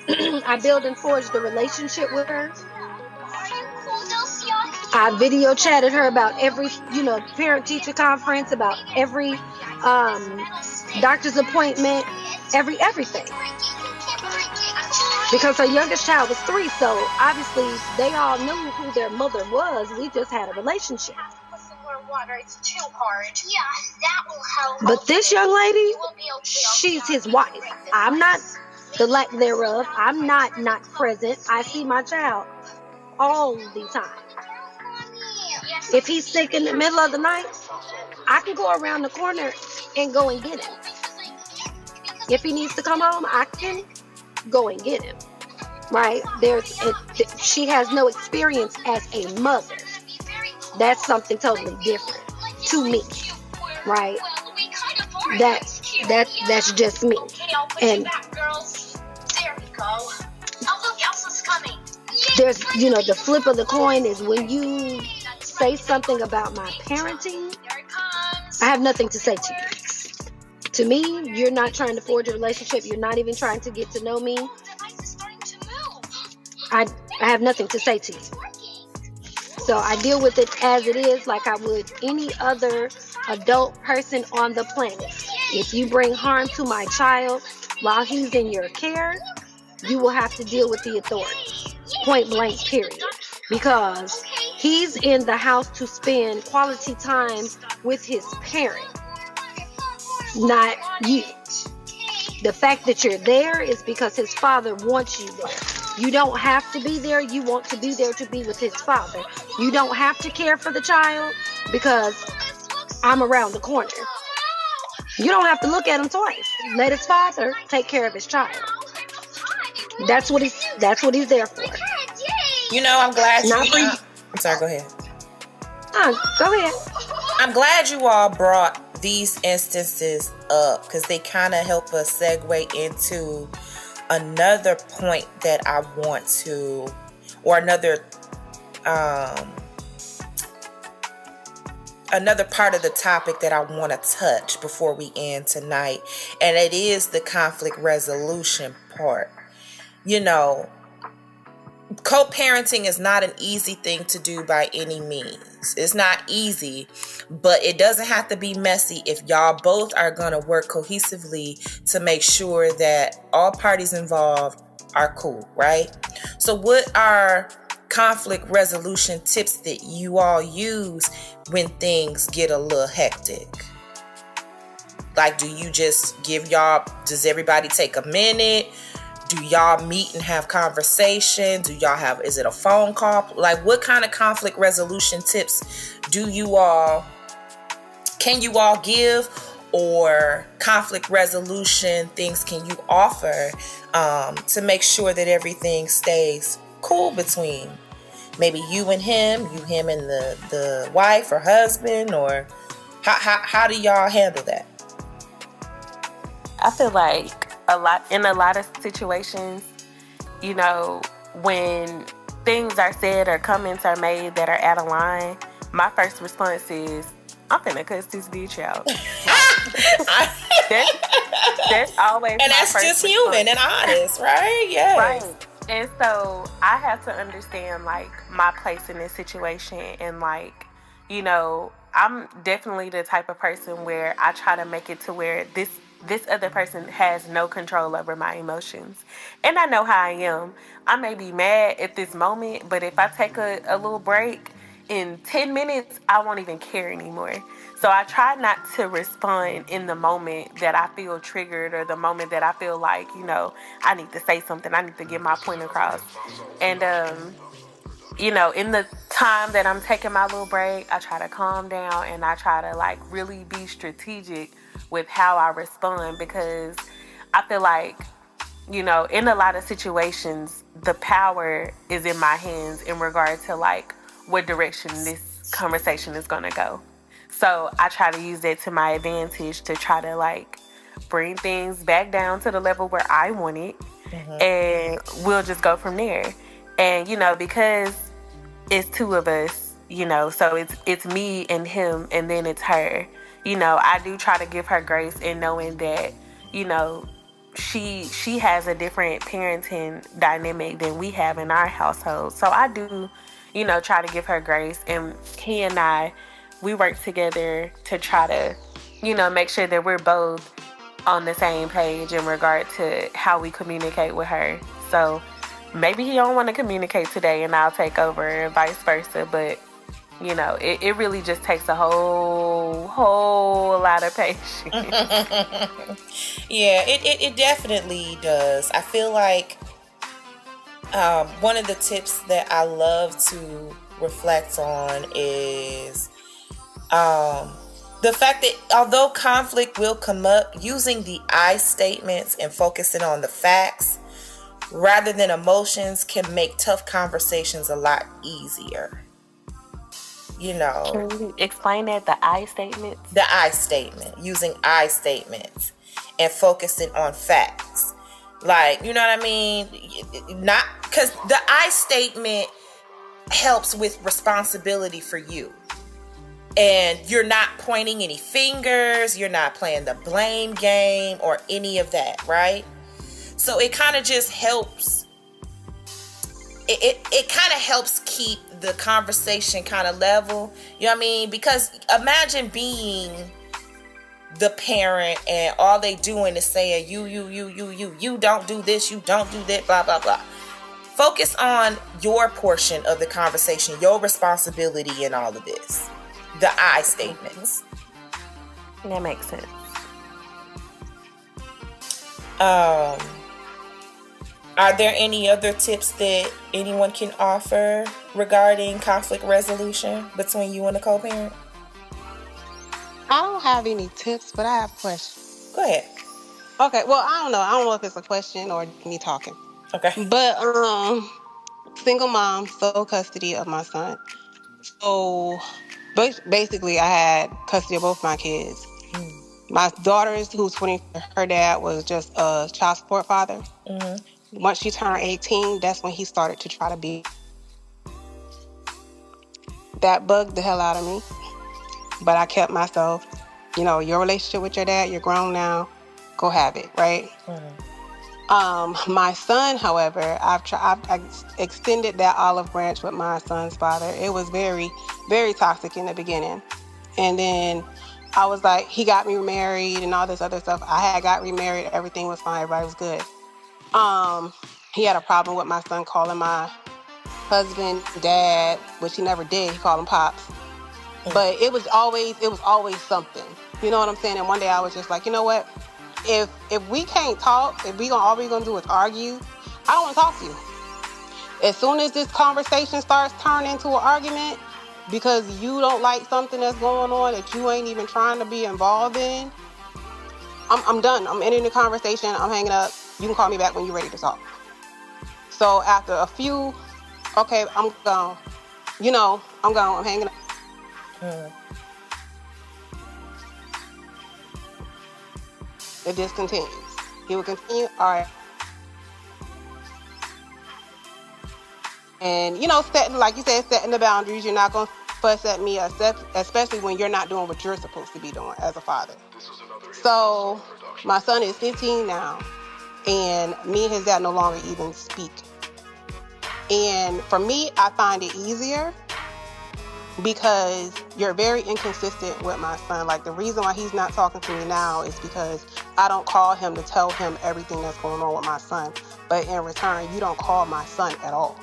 I built and forged a relationship with her. I video chatted her about every, parent-teacher conference, about every doctor's appointment, everything. Because her youngest child was 3, so obviously they all knew who their mother was. We just had a relationship. But this young lady, she's his wife. I'm not the lack thereof. I'm not present. I see my child all the time. If he's sick in the middle of the night, I can go around the corner and go and get him. If he needs to come home, I can go and get him. Right? She has no experience as a mother. That's something totally different to me. Right? That's just me. And there's, the flip of the coin is when you say something about my parenting, I have nothing to say to you. To me, you're not trying to forge a relationship. You're not even trying to get to know me. I have nothing to say to you. So I deal with it as it is, like I would any other adult person on the planet. If you bring harm to my child while he's in your care, you will have to deal with the authorities. Point blank, period. Because he's in the house to spend quality time with his parent, not you. The fact that you're there is because his father wants you there. You don't have to be there. You want to be there to be with his father. You don't have to care for the child because I'm around the corner. You don't have to look at him twice. Let his father take care of his child. That's what he's there for. I'm glad I'm sorry, go ahead. Go ahead. I'm glad you all brought these instances up because they kind of help us segue into another point that I want to, or another part of the topic that I want to touch before we end tonight, and it is the conflict resolution part. Co-parenting is not an easy thing to do by any means. It's not easy, but it doesn't have to be messy if y'all both are going to work cohesively to make sure that all parties involved are cool, right? So what are conflict resolution tips that you all use when things get a little hectic? Like, does everybody take a minute? Do y'all meet and have conversation? Is it a phone call? Like, what kind of conflict resolution tips can you all give, or conflict resolution things can you offer to make sure that everything stays cool between maybe you and him and the wife or husband, or how do y'all handle that? I feel like in a lot of situations, when things are said or comments are made that are out of line, my first response is, I'm finna cuss this bitch out. That's always, and that's just human and honest, right? Yes. Right. And so I have to understand, like, my place in this situation, and I'm definitely the type of person where I try to make it to where this other person has no control over my emotions. And I know how I am. I may be mad at this moment, but if I take a little break, in 10 minutes, I won't even care anymore. So I try not to respond in the moment that I feel triggered, or the moment that I feel like, I need to say something. I need to get my point across. And, in the time that I'm taking my little break, I try to calm down, and I try to really be strategic with how I respond, because I feel like, in a lot of situations, the power is in my hands in regard to what direction this conversation is going to go. So I try to use that to my advantage to try to bring things back down to the level where I want it. Mm-hmm. And we'll just go from there. And, because it's two of us, so it's me and him, and then it's her. I do try to give her grace in knowing that, she has a different parenting dynamic than we have in our household. So I do, try to give her grace. And he and I, we work together to try to, make sure that we're both on the same page in regard to how we communicate with her. So maybe he don't want to communicate today and I'll take over, and vice versa. But it really just takes a whole lot of patience. Yeah, it definitely does. I feel like one of the tips that I love to reflect on is The fact that although conflict will come up, using the I statements and focusing on the facts rather than emotions can make tough conversations a lot easier. You know, Can you explain that? The I statements? the I statement, using I statements and focusing on facts. Like, you know what I mean? Not because the I statement helps with responsibility for you. And you're not pointing any fingers, you're not playing the blame game or any of that, right? So it kind of just helps. It kind of helps keep the conversation kind of level. You know what I mean? Because imagine being the parent and all they doing is saying you don't do this, you don't do that, blah blah blah. Focus on your portion of the conversation, your responsibility in all of this. The I statements. That makes sense. Are there any other tips that anyone can offer regarding conflict resolution between you and a co-parent? I don't have any tips, but I have questions. Go ahead. Okay, well, I don't know. I don't know if it's a question or me talking. Okay. But single mom, sole custody of my son. So basically, I had custody of both my kids. My daughter's, who's 20, her dad was just a child support father. Once she turned 18, that's when he started to try to be. That bugged the hell out of me. But I kept myself, you know, your relationship with your dad, you're grown now, go have it, right? My son, however, I've extended that olive branch with my son's father. It was very, very toxic in the beginning. And then I was like, he got me remarried and all this other stuff. I had got remarried, everything was fine, everybody was good. He had a problem with my son calling my husband dad, which he never did. He called him pops. But it was always something. You know what I'm saying? And one day I was just like, you know what? If we can't talk, if all we gonna do is argue, I don't want to talk to you. As soon as this conversation starts turning into an argument because you don't like something that's going on that you ain't even trying to be involved in, I'm done. I'm ending the conversation. I'm hanging up. You can call me back when you're ready to talk. So after a few, okay, I'm gone. You know, I'm gone. I'm hanging up. If this continues, he will continue. All right. And, you know, like you said, setting the boundaries. You're not going to fuss at me, especially when you're not doing what you're supposed to be doing as a father. So my son is 15 now, and me and his dad no longer even speak. And for me, I find it easier because you're very inconsistent with my son. Like, the reason why he's not talking to me now is because I don't call him to tell him everything that's going on with my son. But in return, you don't call my son at all.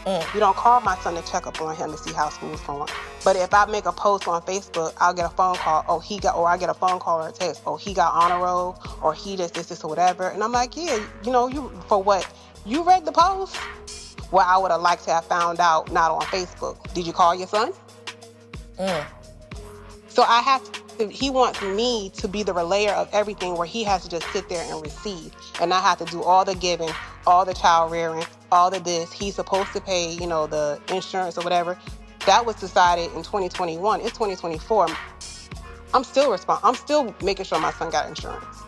You don't call my son to check up on him to see how school's going. But if I make a post on Facebook, I'll get a phone call. Or I get a phone call or a text. Oh, he got honor roll, or he this, or whatever. And I'm like, yeah, you know, you for what? You read the post? Well, I would have liked to have found out, not on Facebook. Did you call your son? So I have to, he wants me to be the relayer of everything, where he has to just sit there and receive. And I have to do all the giving, all the child rearing, all of this. He's supposed to pay, you know, the insurance or whatever. That was decided in 2021. It's 2024. I'm still making sure my son got insurance.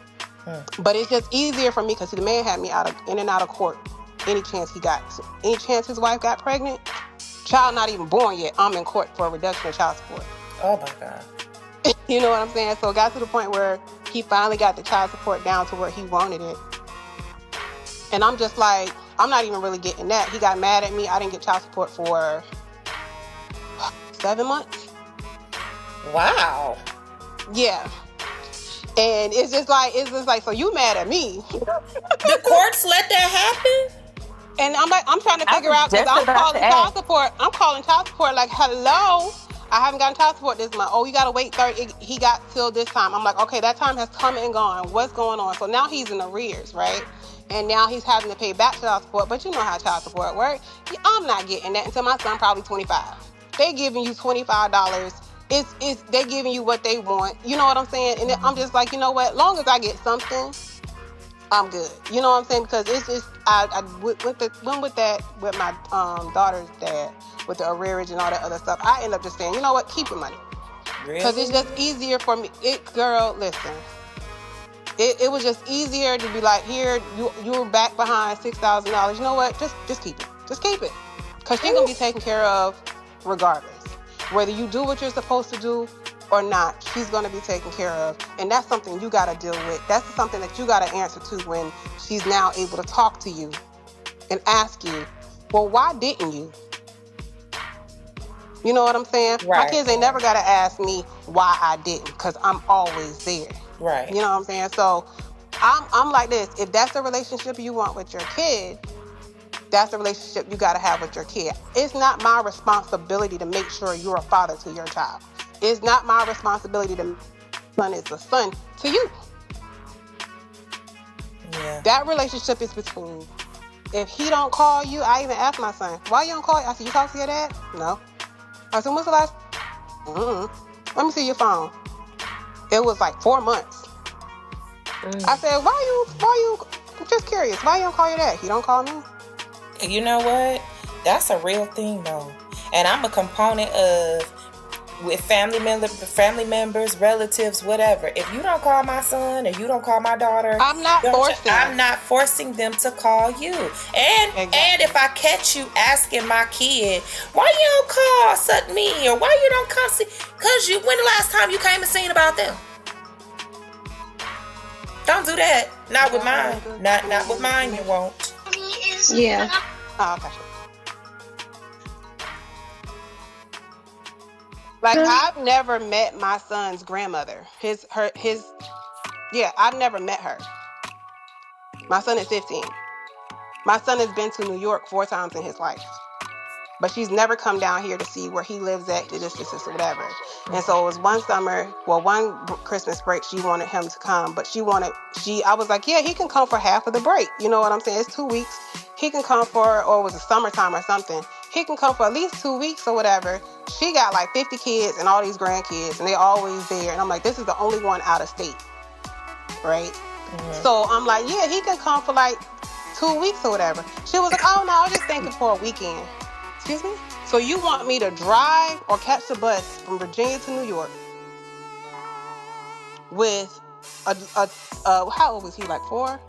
But it's just easier for me because the man had me in and out of court any chance he got. So any chance his wife got pregnant, child not even born yet, I'm in court for a reduction of child support. Oh my God. You know what I'm saying? So it got to the point where he finally got the child support down to where he wanted it. And I'm just like, I'm not even really getting that. He got mad at me. I didn't get child support for 7 months. Wow. Yeah. And it's just like, so you mad at me? The courts let that happen? And I'm like, I'm trying to figure out, because I'm calling child support. I'm calling child support like, hello, I haven't gotten child support this month. Oh, you got to wait 30. He got till this time. I'm like, okay, that time has come and gone. What's going on? So now he's in arrears, right? And now he's having to pay back child support. But you know how child support works. I'm not getting that until my son probably 25. They giving you $25 it's they giving you what they want. You know what I'm saying? And I'm just like, you know what? Long as I get something, I'm good. You know what I'm saying? Because it's just I went with that with my daughter's dad with the arrearage and all that other stuff. I end up just saying, you know what? Keep your money. Because it's just easier for me. Girl, listen. It was just easier to be like, here, you were back behind $6,000. You know what? Just keep it. Just keep it. Because she's going to be taken care of regardless. Whether you do what you're supposed to do or not, she's going to be taken care of. And that's something you got to deal with. That's something that you got to answer to when she's now able to talk to you and ask you, well, why didn't you? You know what I'm saying? Right. My kids ain't never got to ask me why I didn't, because I'm always there. Right. You know what I'm saying? So I'm like this. If that's the relationship you want with your kid, that's the relationship you got to have with your kid. It's not my responsibility to make sure you're a father to your child. It's not my responsibility to son is a son to you. Yeah. That relationship is between. If he don't call you, I even asked my son, why you don't call you? I said, you talk to your dad? No. I said, when's the last? Let me see your phone. It was like 4 months. I said, why you, just curious, why you don't call your dad? He don't call me? You know what? That's a real thing, though. And I'm a component of, with family members, relatives, whatever. If you don't call my son or you don't call my daughter, I'm not forcing them to call you. And if I catch you asking my kid, why you don't call me, or why you don't come see, because when the last time you came and seen about them? Don't do that. Not with mine. Not with mine. You won't. Yeah. Oh, okay. Like, I've never met my son's grandmother. I've never met her. My son is 15. My son has been to New York 4 times in his life. But she's never come down here to see where he lives at, this, or whatever. And so it was one Christmas break, she wanted him to come. But I was like, yeah, he can come for half of the break. You know what I'm saying? It's 2 weeks. He can come or it was a summertime or something. He can come for at least 2 weeks or whatever. She got like 50 kids and all these grandkids, and they're always there. And I'm like, this is the only one out of state. Right? Mm-hmm. So I'm like, yeah, he can come for like 2 weeks or whatever. She was like, oh no, I was just thinking for a weekend. Excuse me? So you want me to drive or catch the bus from Virginia to New York with how old was he, like 4?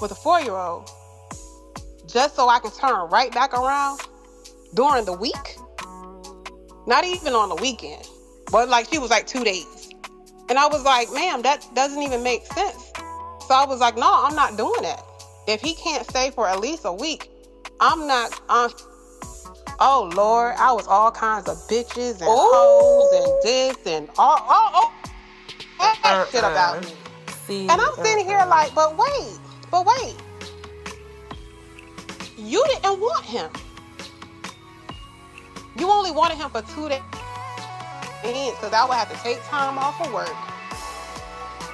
With a 4-year-old, just so I can turn right back around during the week? Not even on the weekend, but like she was like 2 days. And I was like, ma'am, that doesn't even make sense. So I was like, no, I'm not doing that. If he can't stay for at least a week, I'm not. Oh Lord, I was all kinds of bitches and hoes and this and all that shit about me. See, and I'm sitting here like, but wait. You didn't want him. You only wanted him for 2 days. Because I would have to take time off of work.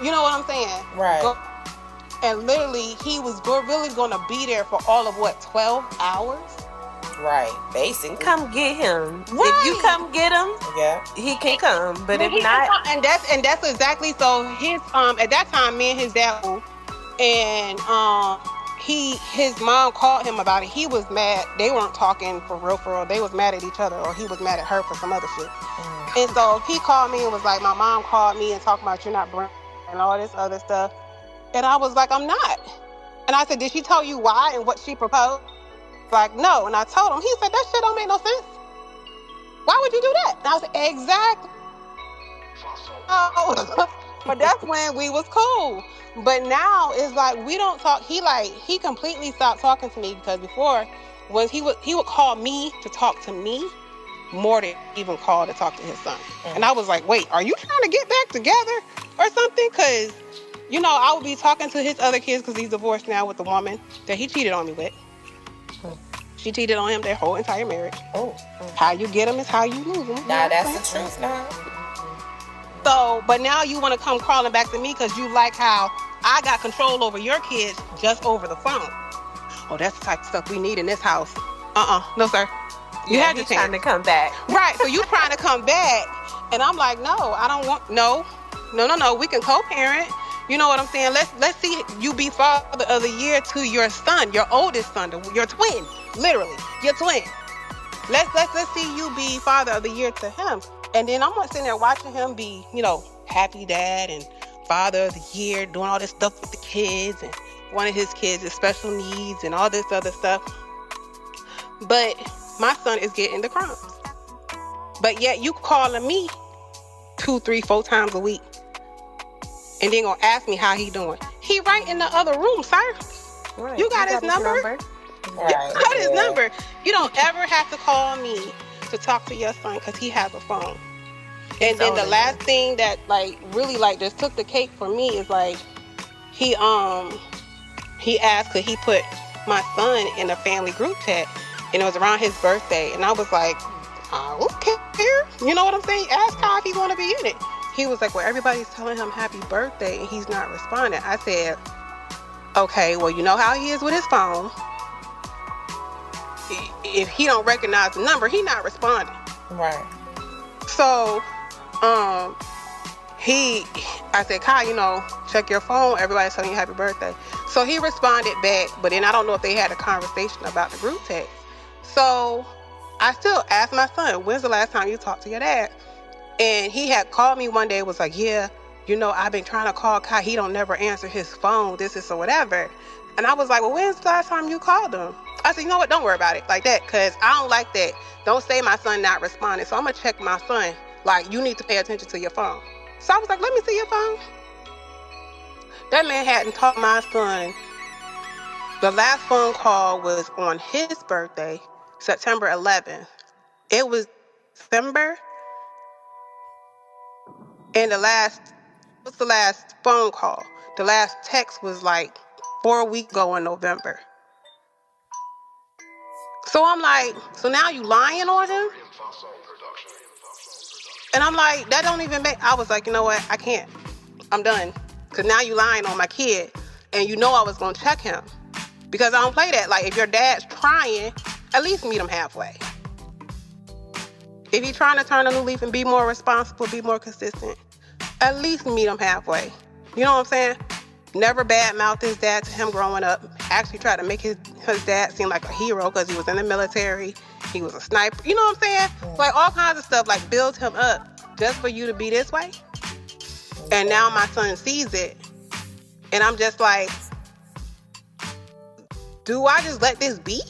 You know what I'm saying? Right. And literally, he was really going to be there for all of 12 hours? Right, basically. Come get him. Right. If you come get him, he can come. But if not, and that's exactly so. His at that time, me and his dad, and his mom called him about it. He was mad. They weren't talking for real. They was mad at each other, or he was mad at her for some other shit. And so he called me and was like, my mom called me and talked about you're not bringing and all this other stuff. And I was like, I'm not. And I said, did she tell you why and what she proposed? Like, no. And I told him. He said, that shit don't make no sense. Why would you do that? And I was like, exactly. Oh. But that's when we was cool. But now it's like we don't talk. He completely stopped talking to me, because before was he would call me to talk to me more than even call to talk to his son. And I was like, wait, are you trying to get back together or something? Because I would be talking to his other kids, because he's divorced now with the woman that he cheated on me with. She cheated on him their whole entire marriage. How you get them is how you lose them. Nah, that's the truth now. So, but now you want to come crawling back to me because you like how I got control over your kids just over the phone. Oh, that's the type of stuff we need in this house. No, sir. You had to trying to come back. Right. So you trying to come back, And I'm like, no, I don't want, no. We can co-parent. You know what I'm saying? Let's see you be father of the year to your son, your oldest son, your twin, literally, your twin. Let's see you be father of the year to him. And then I'm sitting there watching him be, happy dad and father of the year, doing all this stuff with the kids, and one of his kids is special needs and all this other stuff. But my son is getting the crumbs. But yet you calling me 2, 3, 4 times a week. And then gonna ask me how he doing. He right in the other room, sir. Right. You got his number? Right. You got his number. You don't ever have to call me to talk to your son because he has a phone. And then the last thing that really just took the cake for me is he asked could he put my son in a family group chat, and it was around his birthday, and I was like, I don't care. You know what I'm saying? Ask Kyle if he want to be in it. He was like, well, everybody's telling him happy birthday and he's not responding. I said, okay, well, you know how he is with his phone. If he don't recognize the number, he not responding. Right. So, I said, Kyle, check your phone. Everybody's telling you happy birthday. So he responded back, but then I don't know if they had a conversation about the group text. So I still asked my son, when's the last time you talked to your dad? And he had called me one day, was like, yeah, I've been trying to call Kai. He don't never answer his phone, this is or whatever. And I was like, well, when's the last time you called him? I said, you know what, don't worry about it like that, because I don't like that. Don't say my son not responding. So I'm going to check my son. You need to pay attention to your phone. So I was like, let me see your phone. That man hadn't talked to my son. The last phone call was on his birthday, September 11th. It was December. And the last phone call? The last text was 4 weeks ago in November. So I'm like, so now you lying on him? And I'm like, that don't even make, I was like, you know what? I can't. I'm done. Because now you lying on my kid. And I was going to check him. Because I don't play that. If your dad's trying, at least meet him halfway. If he's trying to turn a new leaf and be more responsible, be more consistent, at least meet him halfway. You know what I'm saying? Never badmouth his dad to him growing up. Actually tried to make his dad seem like a hero because he was in the military. He was a sniper. You know what I'm saying? All kinds of stuff, build him up just for you to be this way. And now my son sees it. And I'm just like, do I just let this be?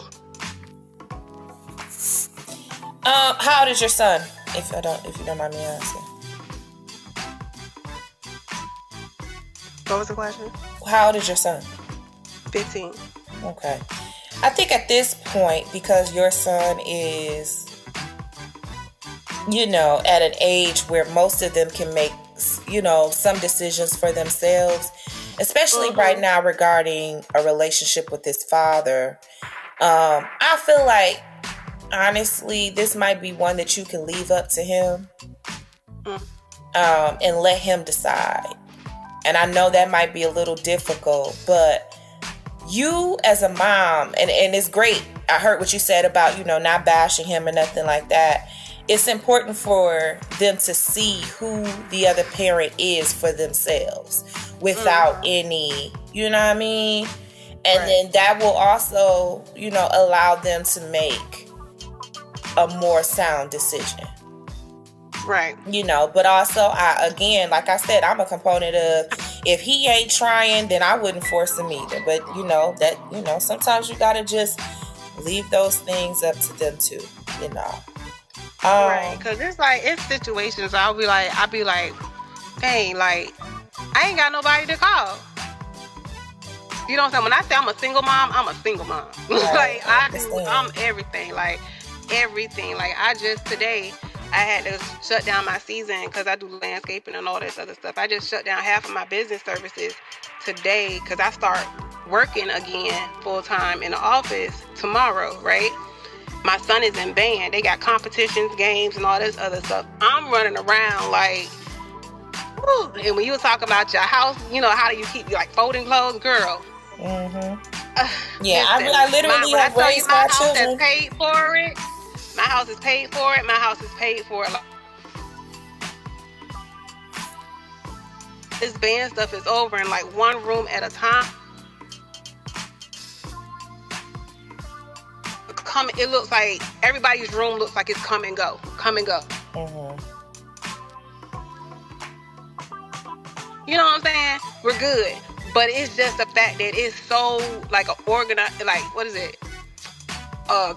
How old is your son? If you don't mind me asking. What was the question? How old is your son? 15. Okay. I think at this point, because your son is, at an age where most of them can make, some decisions for themselves, especially right now regarding a relationship with his father. I feel like, honestly, this might be one that you can leave up to him and let him decide. And I know that might be a little difficult, but you as a mom, and it's great. I heard what you said about, not bashing him or nothing like that. It's important for them to see who the other parent is for themselves without any, you know what I mean? And then that will also, allow them to make a more sound decision. Right. But also, like I said, I'm a component of, if he ain't trying, then I wouldn't force him either. But, sometimes you got to just leave those things up to them too, Right. Because it's situations I'll be like, dang, I ain't got nobody to call. You know what I'm saying? When I say I'm a single mom, I'm a single mom. Right. I'm everything. Everything. Today, I had to shut down my season because I do landscaping and all this other stuff. I just shut down half of my business services today because I start working again full-time in the office tomorrow, right? My son is in band. They got competitions, games, and all this other stuff. I'm running around whew. And when you were talking about your house, how do you keep folding clothes, girl? Mm-hmm. Yeah, I literally have raised my children. Paid for it. My house is paid for it. My house is paid for it. this band stuff is over and like one room at a time, it looks like everybody's room looks like it's come and go. Mm-hmm. You know what I'm saying? We're good. But it's just the fact that it's so like a organized, like, what is it?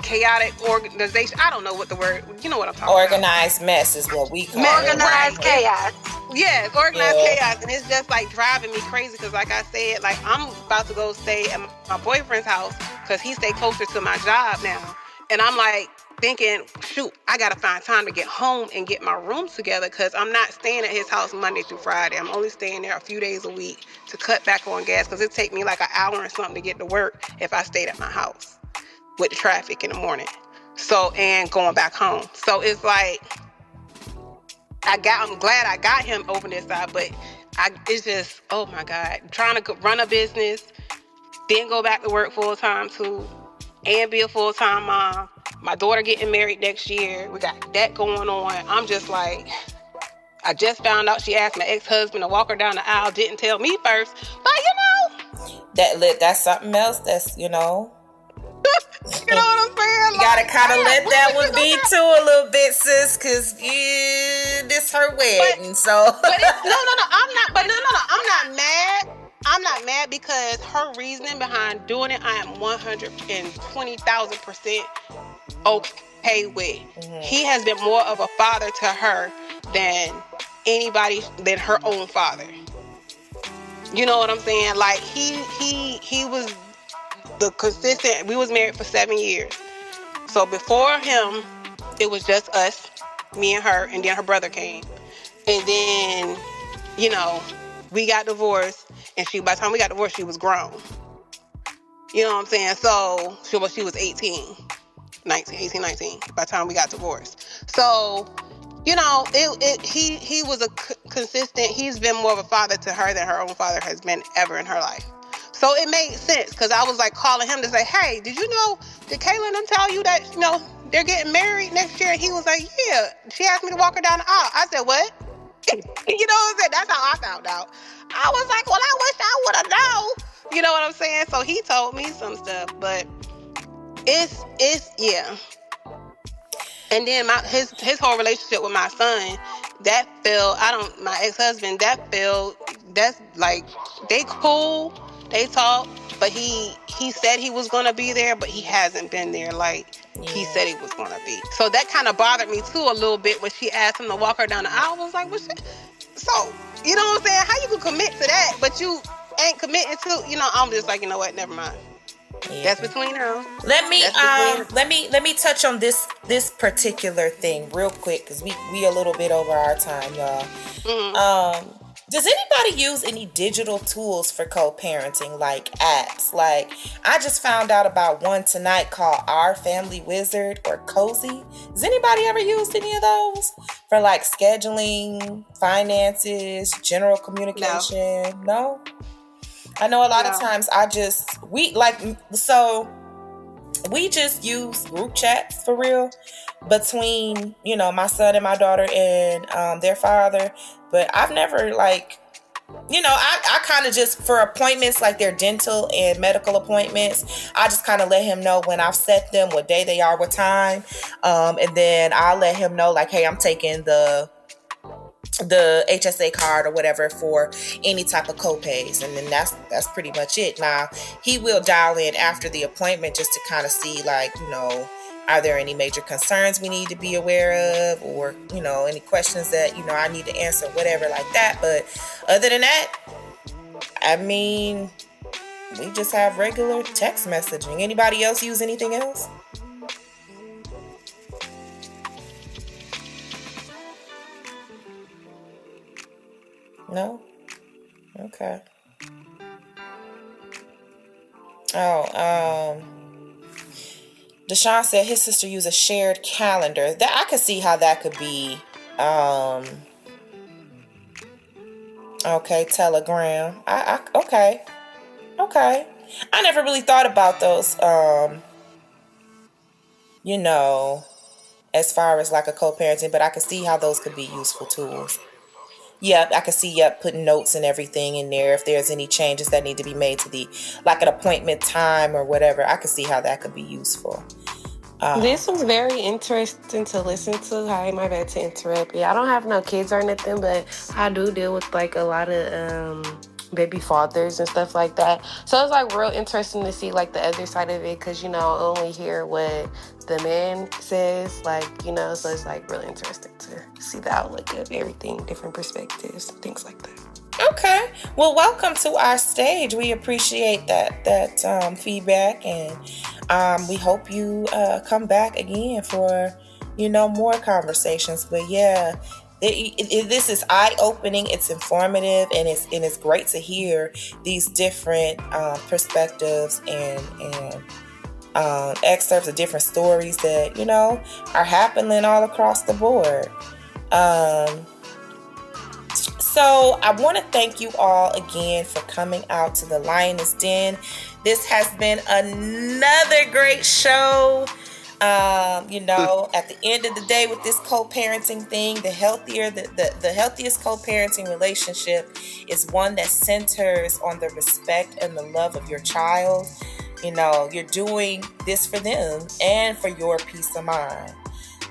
Chaotic organization. I don't know what the word, you know what I'm talking about. Organized mess is what we call Organized chaos. Yes, organized chaos. And it's just like driving me crazy because like I said, like I'm about to go stay at my boyfriend's house because he stay closer to my job now. And I'm like thinking, shoot, I got to find time to get home and get my room together because I'm not staying at his house Monday through Friday. I'm only staying there a few days a week to cut back on gas because it take me like an hour and something to get to work if I stayed at my house with the traffic in the morning. So, and going back home. So it's like, I'm glad I got him over this side, but it's just, oh my God, trying to run a business, then go back to work full time too, and be a full-time mom. My daughter getting married next year. We got that going on. I'm just like, I just found out she asked my ex-husband to walk her down the aisle, didn't tell me first, but that's something else. That's, you know. You know what I'm saying? You gotta kind of let that one be too a little bit, sis, because this her wedding. I'm not mad. I'm not mad because her reasoning behind doing it, I am 120,000% okay with. Mm-hmm. He has been more of a father to her than her own father. You know what I'm saying? Like he was the consistent. We was married for 7 years. So before him, it was just us, me and her, and then her brother came. And then, you know, we got divorced. And by the time we got divorced, she was grown. You know what I'm saying? So she was 18, 19 by the time we got divorced. So, you know, he was a consistent, he's been more of a father to her than her own father has been ever in her life. So it made sense because I was like calling him to say, hey, did Kayla and them tell you that, you know, they're getting married next year? And he was like, yeah. She asked me to walk her down the aisle. I said, what? You know what I'm saying? That's how I found out. I was like, well, I wish I would have known. You know what I'm saying? So he told me some stuff, but it's yeah. And then his whole relationship with my son, my ex-husband, that's like, they cool, they talk, but he said he was going to be there, but he hasn't been there like he said he was going to be. So that kind of bothered me too a little bit when she asked him to walk her down the aisle. I was like, so, you know what I'm saying? How you can commit to that, but you ain't committing to, you know, I'm just like, you know what, never mind. Yeah. That's between them. Let me touch on this particular thing real quick because we a little bit over our time, y'all. Mm-hmm. Does anybody use any digital tools for co-parenting, like apps? Like, I just found out about one tonight called Our Family Wizard or Cozy. Has anybody ever used any of those for like scheduling, finances, general communication? No? I know a lot of times we just use group chats for real between, you know, my son and my daughter and their father. But I've never like, you know, I kind of just, for appointments, like their dental and medical appointments, I just kind of let him know when I've set them, what day they are, what time. And then I'll let him know like, hey, I'm taking the HSA card or whatever for any type of copays, and then that's pretty much it. Now he will dial in after the appointment just to kind of see, like, you know, are there any major concerns we need to be aware of, or, you know, any questions that, you know, I need to answer, whatever like that. But other than that, I mean, we just have regular text messaging. Anybody else use anything else? No? Okay. Deshaun said his sister used a shared calendar. That I could see how that could be. Okay, Telegram. Okay. I never really thought about those. You know, as far as like a co-parenting, but I could see how those could be useful tools. Yep, I can see, yep, putting notes and everything in there. If there's any changes that need to be made to the, like an appointment time or whatever, I could see how that could be useful. This was very interesting to listen to. Hi, my bad to interrupt. Yeah, I don't have no kids or nothing, but I do deal with like a lot of baby fathers and stuff like that. So it's like real interesting to see like the other side of it, because only hear what the man says, like so it's like really interesting to see the outlook of everything, different perspectives, things like that. Okay, well, welcome to our stage. We appreciate that feedback, and we hope you come back again for more conversations. But yeah, this is eye-opening. It's informative, and it's great to hear these different perspectives and excerpts of different stories that are happening all across the board. So I want to thank you all again for coming out to the Lioness Den. This has been another great show. At the end of the day, with this co-parenting thing, the healthiest co-parenting relationship is one that centers on the respect and the love of your child. You're doing this for them and for your peace of mind.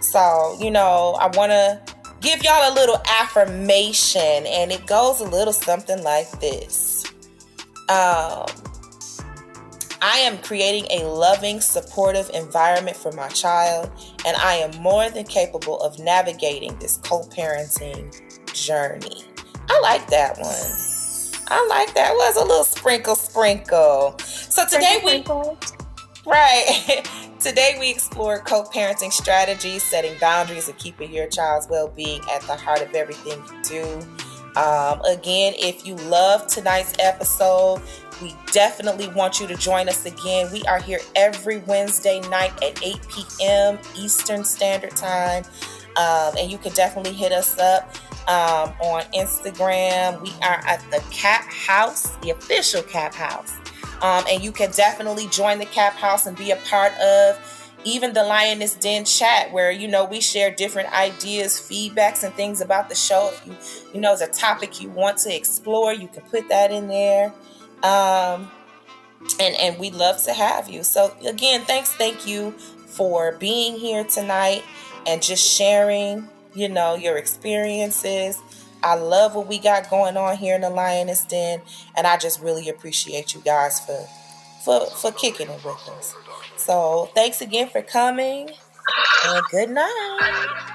So, I want to give y'all a little affirmation, and it goes a little something like this. I am creating a loving, supportive environment for my child, and I am more than capable of navigating this co-parenting journey. I like that one. I like that. It was a little sprinkle. So today Today we explore co-parenting strategies, setting boundaries, and keeping your child's well-being at the heart of everything you do. Again, if you love tonight's episode, we definitely want you to join us again. We are here every Wednesday night at 8 p.m. Eastern Standard Time. And you can definitely hit us up on Instagram. We are at the Cap House, the official Cap House. And you can definitely join the Cap House and be a part of even the Lioness Den chat, where, we share different ideas, feedbacks, and things about the show. If you there's a topic you want to explore, you can put that in there. And we'd love to have you. So again, thank you for being here tonight and just sharing, your experiences. I love what we got going on here in the Lioness Den, and I just really appreciate you guys for kicking it with us. So thanks again for coming, and good night.